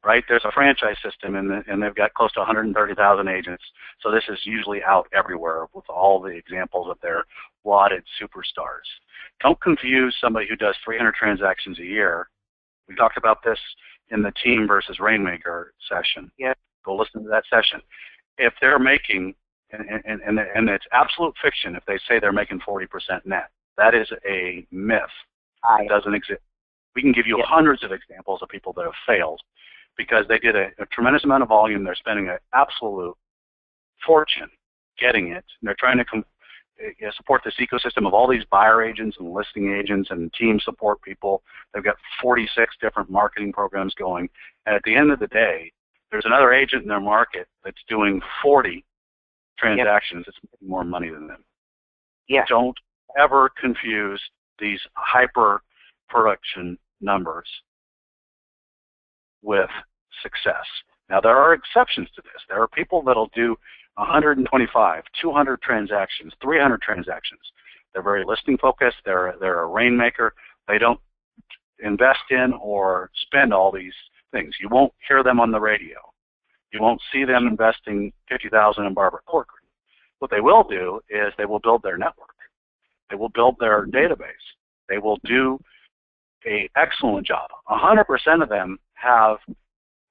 right? There's a franchise system, and they've got close to 130,000 agents, so this is usually out everywhere with all the examples of their lauded superstars. Don't confuse somebody who does 300 transactions a year. We talked about this in the team versus rainmaker session. Yep. Go listen to that session. If they're making, and it's absolute fiction if they say they're making 40% net. That is a myth. It doesn't exist. We can give you hundreds of examples of people that have failed because they did a tremendous amount of volume. They're spending an absolute fortune getting it. And they're trying to support this ecosystem of all these buyer agents and listing agents and team support people. They've got 46 different marketing programs going. And at the end of the day, there's another agent in their market that's doing 40 transactions that's making more money than them. Yeah. Don't ever confuse these hyper production numbers with success. Now, there are exceptions to this. There are people that'll do 125, 200 transactions, 300 transactions. They're very listing focused. They're a rainmaker. They don't invest in or spend all these things. You won't hear them on the radio. You won't see them investing $50,000 in Barbara Corcoran. What they will do is they will build their network. They will build their database. They will do an excellent job. 100% of them have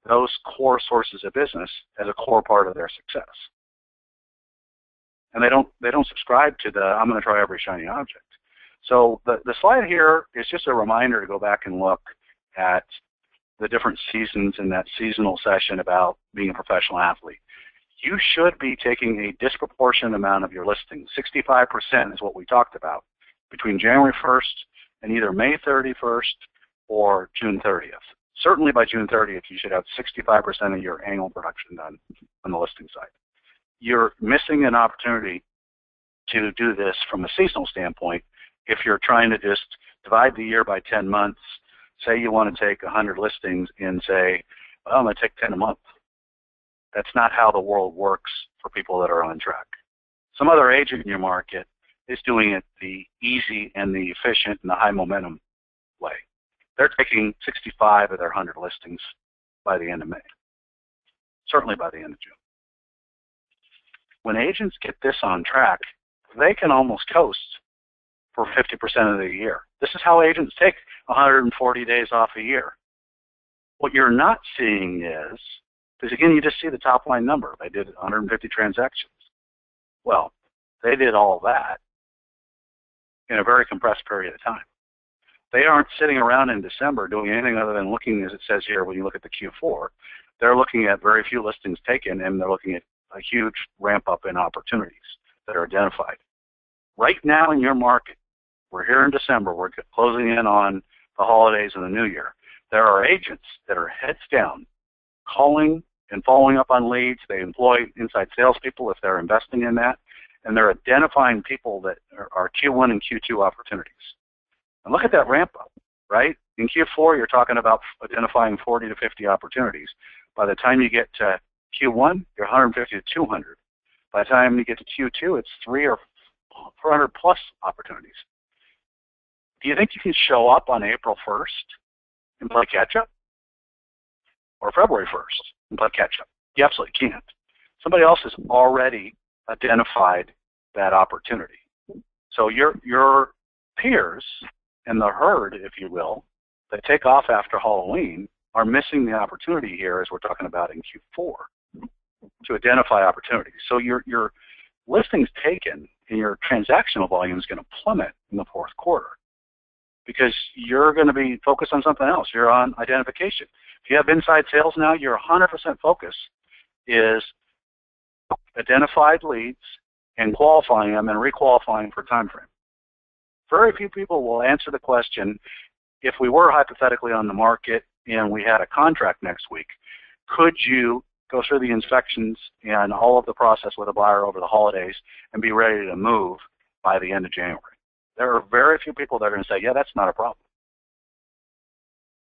those core sources of business as a core part of their success. And they don't subscribe to the I'm going to try every shiny object. So the slide here is just a reminder to go back and look at the different seasons in that seasonal session about being a professional athlete. You should be taking a disproportionate amount of your listings. 65% is what we talked about between January 1st and either May 31st or June 30th. Certainly by June 30th, you should have 65% of your annual production done on the listing side. You're missing an opportunity to do this from a seasonal standpoint if you're trying to just divide the year by 10 months. Say you want to take 100 listings and say, well, I'm going to take 10 a month. That's not how the world works for people that are on track. Some other agent in your market is doing it the easy and the efficient and the high momentum way. They're taking 65 of their 100 listings by the end of May, certainly by the end of June. When agents get this on track, they can almost coast for 50% of the year. This is how agents take 140 days off a year. What you're not seeing is, because again, you just see the top line number. They did 150 transactions. Well, they did all that in a very compressed period of time. They aren't sitting around in December doing anything other than looking, as it says here, when you look at the Q4, they're looking at very few listings taken, and they're looking at a huge ramp up in opportunities that are identified. Right now in your market, we're here in December, we're closing in on the holidays and the new year. There are agents that are heads down, calling and following up on leads. They employ inside salespeople if they're investing in that, and they're identifying people that are Q1 and Q2 opportunities. And look at that ramp up, right? In Q4, you're talking about identifying 40 to 50 opportunities. By the time you get to Q1, you're 150 to 200. By the time you get to Q2, it's 300 or 400 plus opportunities. Do you think you can show up on April 1st and play catch up? Or February 1st and play catch up? You absolutely can't. Somebody else has already identified that opportunity. So your peers and the herd, if you will, that take off after Halloween are missing the opportunity here, as we're talking about in Q4, to identify opportunities. So your listings taken and your transactional volume is going to plummet in the fourth quarter because you're going to be focused on something else. You're on identification. If you have inside sales now, your 100% focus is identified leads and qualifying them and requalifying for time frame. Very few people will answer the question, if we were hypothetically on the market and we had a contract next week, could you go through the inspections and all of the process with a buyer over the holidays and be ready to move by the end of January? There are very few people that are going to say, yeah, that's not a problem.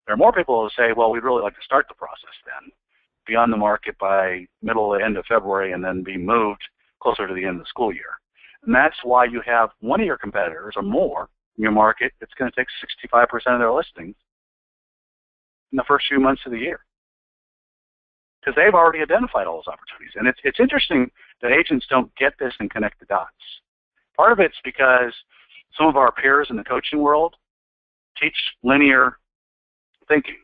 There are more people who say, well, we'd really like to start the process then, be on the market by middle to end of February, and then be moved closer to the end of the school year. And that's why you have one of your competitors or more in your market that's going to take 65% of their listings in the first few months of the year, because they've already identified all those opportunities. And it's interesting that agents don't get this and connect the dots. Part of it's because some of our peers in the coaching world teach linear thinking.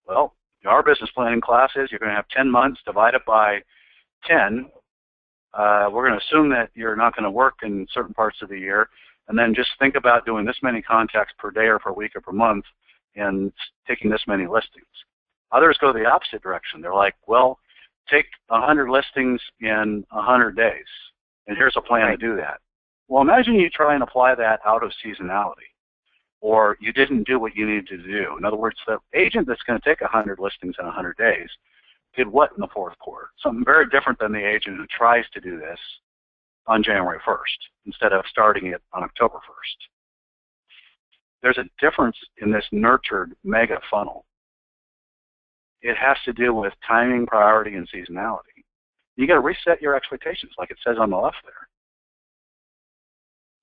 Well, our business planning classes, you're going to have 10 months divided by 10. We're going to assume that you're not going to work in certain parts of the year, and then just think about doing this many contacts per day or per week or per month and taking this many listings. Others go the opposite direction. They're like, well, take 100 listings in 100 days, and here's a plan to do that. Well, imagine you try and apply that out of seasonality, or you didn't do what you needed to do. In other words, the agent that's going to take 100 listings in 100 days did what in the fourth quarter? Something very different than the agent who tries to do this on January 1st instead of starting it on October 1st. There's a difference in this nurtured mega funnel. It has to do with timing, priority, and seasonality. You got to reset your expectations, like it says on the left there.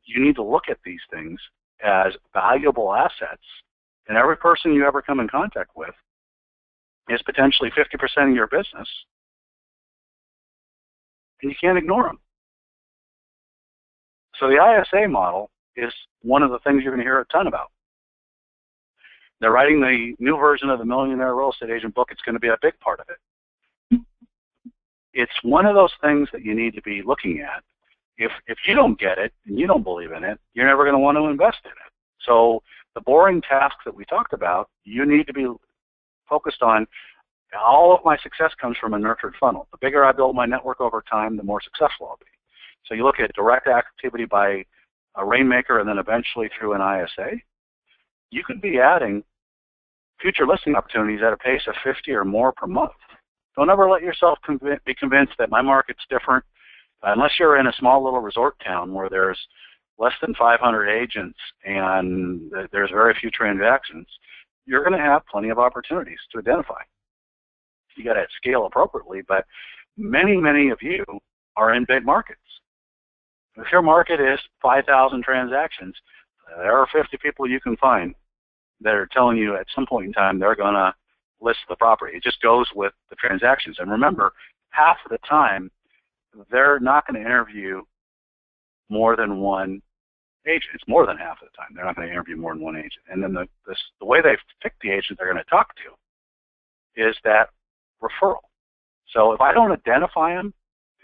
You need to look at these things as valuable assets, and every person you ever come in contact with is potentially 50% of your business, and you can't ignore them. So the ISA model is one of the things you're going to hear a ton about. They're writing the new version of the Millionaire Real Estate Agent book. It's going to be a big part of it. It's one of those things that you need to be looking at. If you don't get it and you don't believe in it, you're never going to want to invest in it. So the boring tasks that we talked about, you need to be focused on all of my success comes from a nurtured funnel. The bigger I build my network over time, the more successful I'll be. So you look at direct activity by a rainmaker and then eventually through an ISA, you could be adding future listing opportunities at a pace of 50 or more per month. Don't ever let yourself be convinced that my market's different. Unless you're in a small little resort town where there's less than 500 agents and there's very few transactions, you're going to have plenty of opportunities to identify. You got to scale appropriately, but many, many of you are in big markets. If your market is 5,000 transactions, there are 50 people you can find that are telling you at some point in time they're going to list the property. It just goes with the transactions. And remember, half of the time, they're not going to interview more than one agent. It's more than half of the time. They're not going to interview more than one agent. And then the way they've picked the agent they're going to talk to is that referral. So if I don't identify them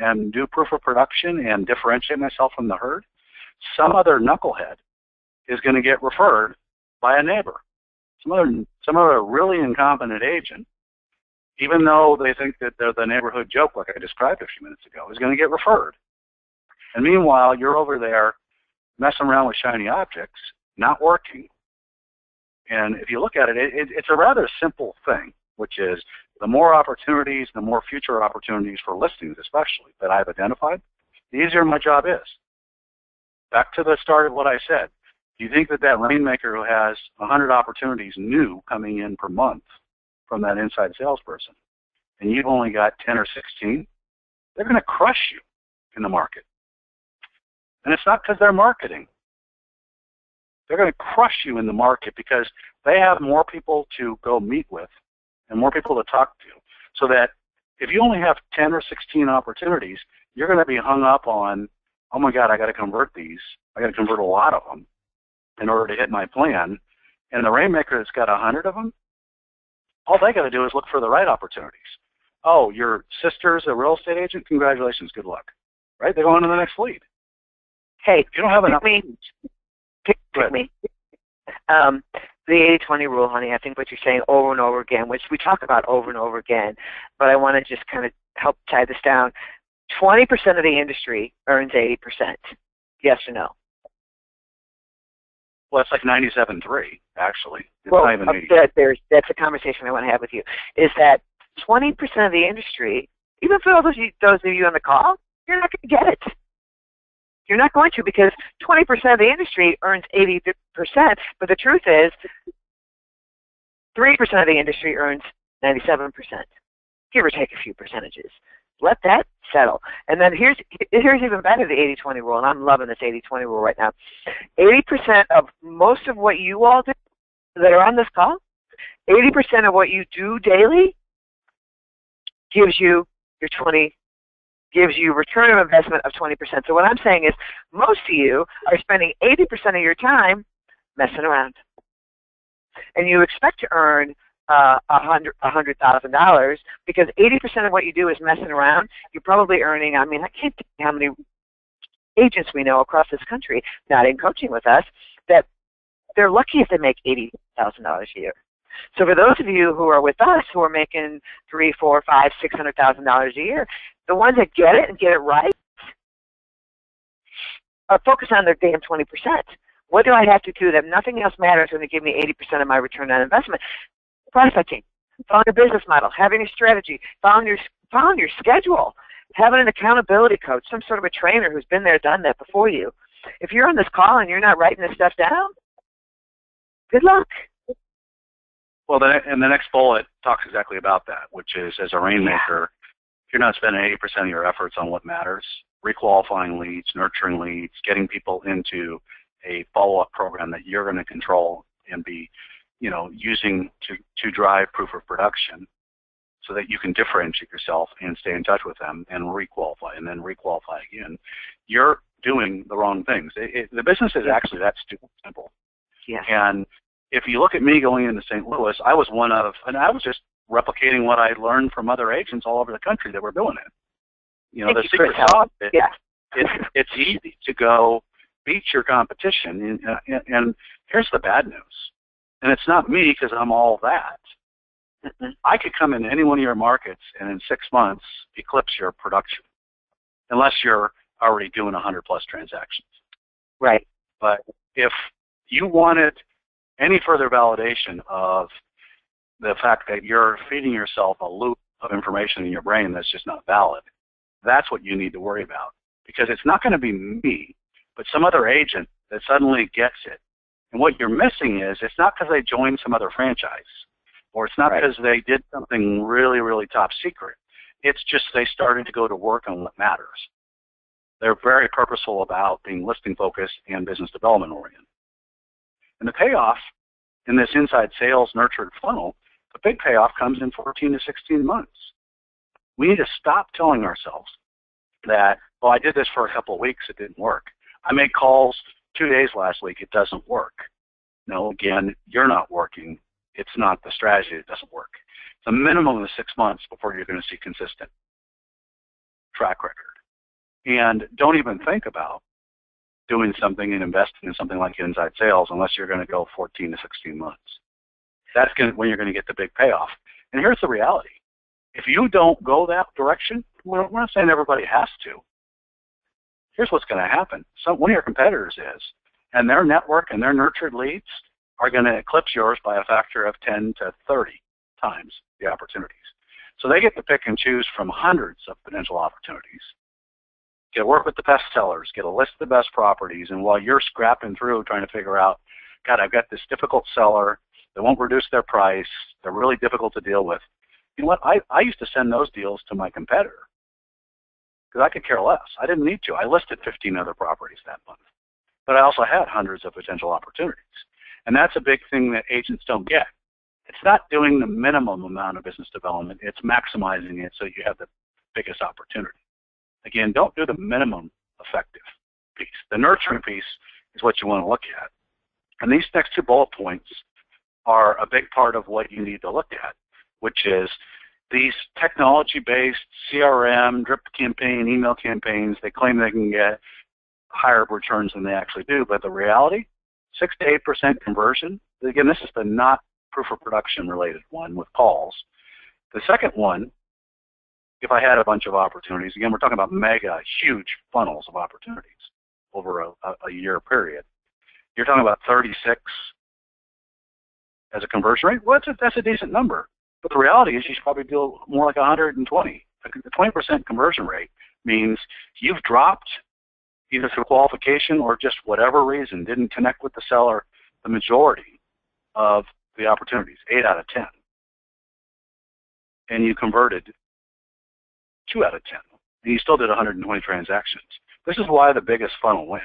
and do proof of production and differentiate myself from the herd, some other knucklehead is going to get referred by a neighbor. Some other really incompetent agent, even though they think that they're the neighborhood joke like I described a few minutes ago, is going to get referred. And meanwhile, you're over there messing around with shiny objects, not working. And if you look at it, it's a rather simple thing, which is the more opportunities, the more future opportunities for listings especially that I've identified, the easier my job is. Back to the start of what I said. Do you think that that rainmaker who has 100 opportunities new coming in per month from that inside salesperson, and you've only got 10 or 16, they're going to crush you in the market. And it's not because they're marketing. They're going to crush you in the market because they have more people to go meet with and more people to talk to. So that if you only have 10 or 16 opportunities, you're going to be hung up on, oh my God, I got to convert these. I got to convert a lot of them in order to hit my plan. And the rainmaker that's got 100 of them, all they got to do is look for the right opportunities. Oh, your sister's a real estate agent? Congratulations, good luck. Right? They go on to the next lead. Hey, if you don't have enough. Pick me. The 80-20 rule, honey, I think what you're saying over and over again, which we talk about over and over again, but I want to just kind of help tie this down. 20% of the industry earns 80%. Yes or no? Well, it's like 97.3, actually. It's well, not even 80. That's a conversation I want to have with you, is that 20% of the industry, even for those of you on the call, you're not going to get it. You're not going to, because 20% of the industry earns 80%, but the truth is 3% of the industry earns 97%, give or take a few percentages. Let that settle. And then here's even better, the 80-20 rule, and I'm loving this 80-20 rule right now. 80% of most of what you all do that are on this call, 80% of what you do daily gives you return of investment of 20%. So what I'm saying is most of you are spending 80% of your time messing around. And you expect to earn $100,000 because 80% of what you do is messing around. You're probably earning, I can't tell you how many agents we know across this country, not in coaching with us, that they're lucky if they make $80,000 a year. So for those of you who are with us who are making $300,000, $400,000, $500,000, $600,000 a year, the ones that get it and get it right are focused on their damn 20%. What do I have to do that nothing else matters when they give me 80% of my return on investment? Prospecting, following a business model, having a strategy, following your schedule, having an accountability coach, some sort of a trainer who's been there, done that before you. If you're on this call and you're not writing this stuff down, good luck. Well, the next bullet talks exactly about that, which is as a rainmaker, if you're not spending 80% of your efforts on what matters, requalifying leads, nurturing leads, getting people into a follow-up program that you're going to control and be, using to drive proof of production so that you can differentiate yourself and stay in touch with them and requalify and then requalify again, you're doing the wrong things. The business is actually that stupid simple. Yeah. And if you look at me going into St. Louis, I was I was just replicating what I learned from other agents all over the country that were doing it. The secret sauce, it's easy to go beat your competition. And here's the bad news. And it's not me because I'm all that. I could come into any one of your markets and in 6 months eclipse your production, unless you're already doing 100 plus transactions. Right. But if you wanted any further validation of the fact that you're feeding yourself a loop of information in your brain that's just not valid, that's what you need to worry about. Because it's not going to be me, but some other agent that suddenly gets it. And what you're missing is it's not because they joined some other franchise, or it's not because they did something really, really top secret. It's just they started to go to work on what matters. They're very purposeful about being listing focused and business development oriented. And the payoff in this inside sales nurtured funnel, the big payoff comes in 14 to 16 months. We need to stop telling ourselves that, well, I did this for a couple of weeks, it didn't work. I made calls 2 days last week, it doesn't work. No, again, you're not working. It's not the strategy that doesn't work. It's a minimum of 6 months before you're going to see consistent track record. And don't even think about doing something and investing in something like inside sales unless you're going to go 14 to 16 months. That's when you're going to get the big payoff. And here's the reality. If you don't go that direction, we're not saying everybody has to. Here's what's going to happen. One of your competitors is, and their network and their nurtured leads are going to eclipse yours by a factor of 10 to 30 times the opportunities. So they get to pick and choose from hundreds of potential opportunities. Get to work with the best sellers, get a list of the best properties, and while you're scrapping through trying to figure out, God, I've got this difficult seller, they won't reduce their price, they're really difficult to deal with. You know what, I used to send those deals to my competitor because I could care less. I didn't need to. I listed 15 other properties that month. But I also had hundreds of potential opportunities. And that's a big thing that agents don't get. It's not doing the minimum amount of business development, it's maximizing it so you have the biggest opportunity. Again, don't do the minimum effective piece. The nurturing piece is what you want to look at. And these next 2 bullet points are a big part of what you need to look at, which is these technology-based CRM, drip campaign, email campaigns, they claim they can get higher returns than they actually do, but the reality, 6 to 8% conversion. Again, this is the not proof of production related one with calls. The second one, if I had a bunch of opportunities, again, we're talking about mega, huge funnels of opportunities over a year period. You're talking about 36 as a conversion rate. Well, that's a decent number. But the reality is you should probably do more like 120. The 20% conversion rate means you've dropped, either through qualification or just whatever reason, didn't connect with the seller, the majority of the opportunities, 8 out of 10. And you converted 2 out of 10. And you still did 120 transactions. This is why the biggest funnel wins.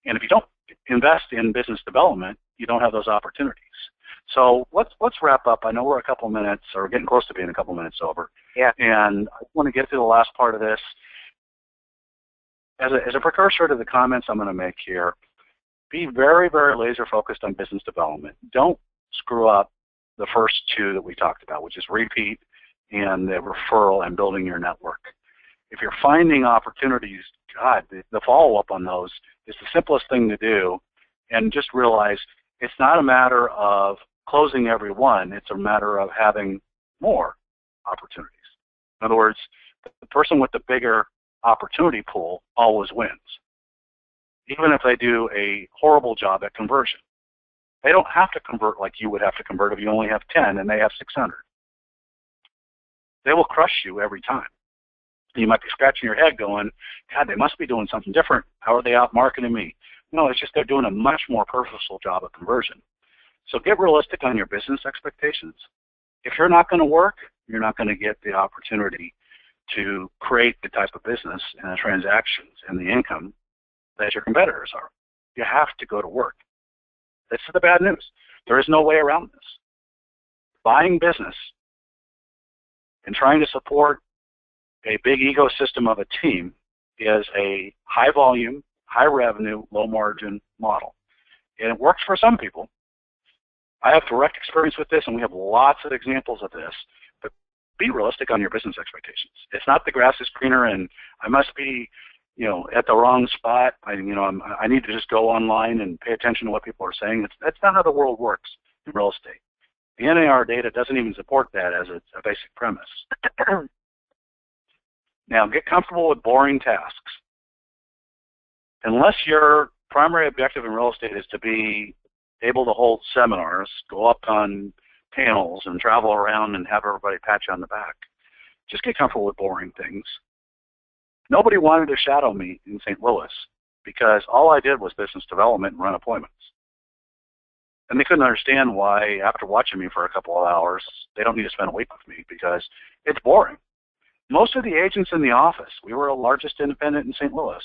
And if you don't invest in business development, you don't have those opportunities. So let's wrap up. I know we're a couple minutes, or getting close to being a couple minutes over. Yeah. And I want to get to the last part of this. As a precursor to the comments I'm going to make here, be very, very laser focused on business development. Don't screw up the first 2 that we talked about, which is repeat and the referral and building your network. If you're finding opportunities, God, the follow-up on those is the simplest thing to do. And just realize it's not a matter of closing every one. It's a matter of having more opportunities. In other words, the person with the bigger opportunity pool always wins, even if they do a horrible job at conversion. They don't have to convert like you would have to convert if you only have 10 and they have 600. They will crush you every time. You might be scratching your head going, God, they must be doing something different. How are they out marketing me? No, it's just they're doing a much more purposeful job of conversion. So get realistic on your business expectations. If you're not going to work, you're not going to get the opportunity to create the type of business and the transactions and the income that your competitors are. You have to go to work. This is the bad news. There is no way around this. Buying business and trying to support a big ecosystem of a team is a high volume, high revenue, low margin model. And it works for some people. I have direct experience with this, and we have lots of examples of this. But be realistic on your business expectations. It's not the grass is greener, and I must be, at the wrong spot. I need to just go online and pay attention to what people are saying. That's not how the world works. in real estate. The NAR data doesn't even support that as a basic premise. Now, get comfortable with boring tasks. Unless your primary objective in real estate is to be able to hold seminars, go up on panels, and travel around and have everybody pat you on the back, just get comfortable with boring things. Nobody wanted to shadow me in St. Louis because all I did was business development and run appointments. And they couldn't understand why, after watching me for a couple of hours, they don't need to spend a week with me because it's boring. Most of the agents in the office, we were the largest independent in St. Louis.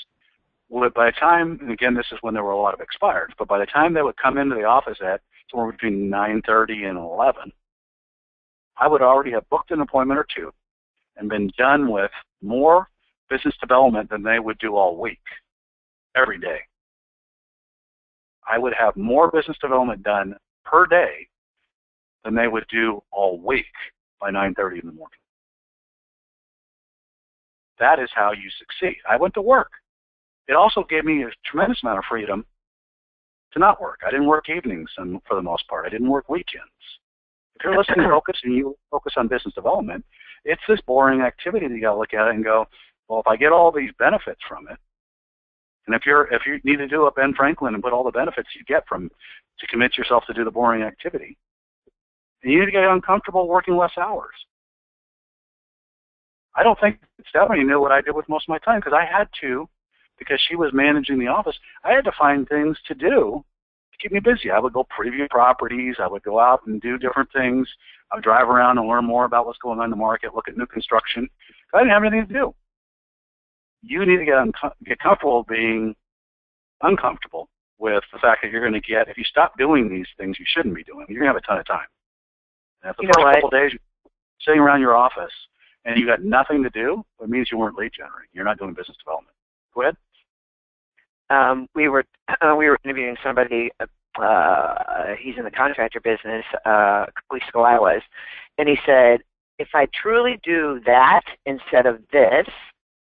Well, by the time, and again, this is when there were a lot of expireds, but by the time they would come into the office at somewhere between 9:30 and 11, I would already have booked an appointment or two and been done with more business development than they would do all week, every day. I would have more business development done per day than they would do all week by 9:30 in the morning. That is how you succeed. I went to work. It also gave me a tremendous amount of freedom to not work. I didn't work evenings for the most part. I didn't work weekends. If you're listening focused and you focus on business development, it's this boring activity that you got to look at it and go, well, if I get all these benefits from it, and if you need to do a Ben Franklin and put all the benefits you get to commit yourself to do the boring activity, and you need to get uncomfortable working less hours. I don't think Stephanie knew what I did with most of my time because I had to, because she was managing the office. I had to find things to do to keep me busy. I would go preview properties. I would go out and do different things. I would drive around and learn more about what's going on in the market, look at new construction. I didn't have anything to do. You need to get comfortable being uncomfortable with the fact that you're going to get, if you stop doing these things you shouldn't be doing, you're going to have a ton of time. And if the first couple of days you're sitting around your office and you got nothing to do, it means you weren't lead generating. You're not doing business development. Go ahead. We were interviewing somebody. He's in the contractor business. A couple weeks ago, I was, and he said, "If I truly do that instead of this,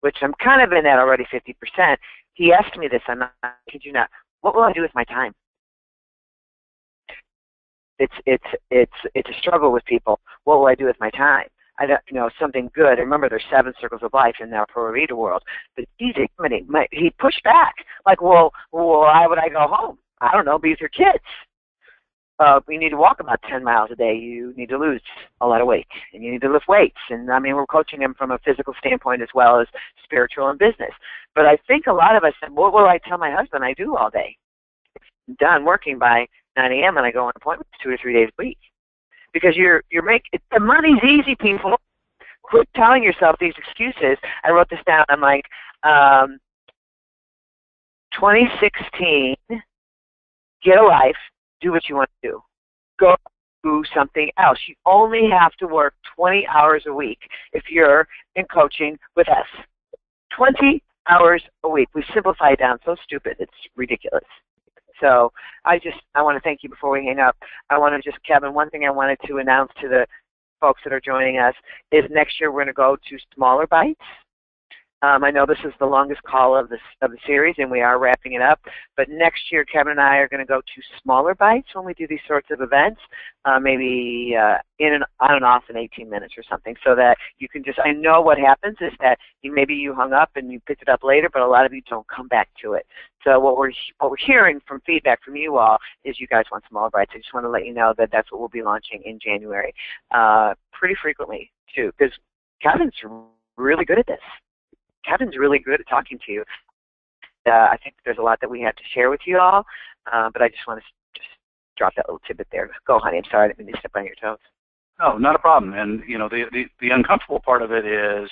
which I'm kind of in that already 50%." He asked me this. I'm not kid you not. What will I do with my time? It's a struggle with people. What will I do with my time? I don't something good. Remember, there's 7 circles of life in our PuraVida world. But he pushed back. Like, well, why would I go home? I don't know. Be with your kids. You need to walk about 10 miles a day. You need to lose a lot of weight, and you need to lift weights. And I mean, we're coaching them from a physical standpoint as well as spiritual and business. But I think a lot of us said, what will I tell my husband I do all day? I'm done working by 9 a.m. and I go on appointments 2 or 3 days a week. Because the money's easy, people. Quit telling yourself these excuses. I wrote this down. I'm like, 2016, get a life, do what you want to do. Go do something else. You only have to work 20 hours a week if you're in coaching with us. 20 hours a week. We simplify it down so stupid, it's ridiculous. So I want to thank you before we hang up. I want to Kevin, one thing I wanted to announce to the folks that are joining us is next year we're going to go to smaller bites. I know this is the longest call of the series, and we are wrapping it up. But next year, Kevin and I are going to go to smaller bites when we do these sorts of events, maybe on and off in 18 minutes or something, so that you can I know what happens is that maybe you hung up and you picked it up later, but a lot of you don't come back to it. So what we're hearing from feedback from you all is you guys want smaller bites. I just want to let you know that that's what we'll be launching in January, pretty frequently too, because Kevin's really good at this. Kevin's really good at talking to you. I think there's a lot that we have to share with you all, but I just want to just drop that little tidbit there. Go, honey. I'm sorry. I didn't mean to step on your toes. No, not a problem. And, the uncomfortable part of it is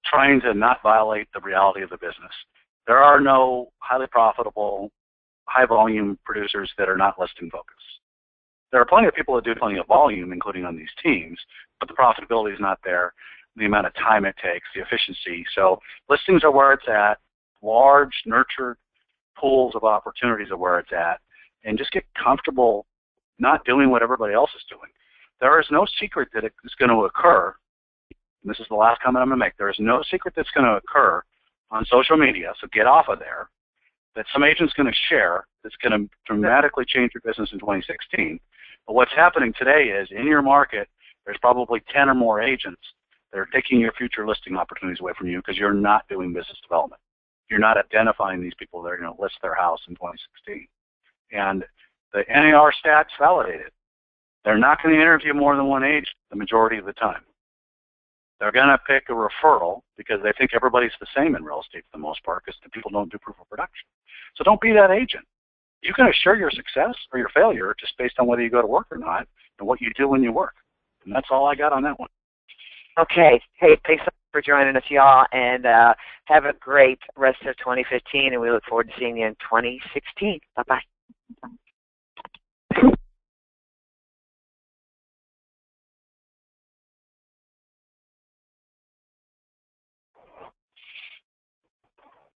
trying to not violate the reality of the business. There are no highly profitable, high-volume producers that are not listing focused. There are plenty of people that do plenty of volume, including on these teams, but the profitability is not there. The amount of time it takes, the efficiency. So listings are where it's at. Large, nurtured pools of opportunities are where it's at. And just get comfortable not doing what everybody else is doing. There is no secret that it's going to occur. And this is the last comment I'm going to make. There is no secret that's going to occur on social media, so get off of there, that some agent's going to share that's going to dramatically change your business in 2016. But what's happening today is in your market, there's probably 10 or more agents that are taking your future listing opportunities away from you because you're not doing business development. You're not identifying these people that are going to list their house in 2016. And the NAR stats validate it. They're not going to interview more than one agent the majority of the time. They're going to pick a referral because they think everybody's the same in real estate for the most part because the people don't do proof of production. So don't be that agent. You can assure your success or your failure just based on whether you go to work or not and what you do when you work. And that's all I got on that one. Okay. Hey, thanks for joining us, y'all, and have a great rest of 2015, and we look forward to seeing you in 2016. Bye-bye.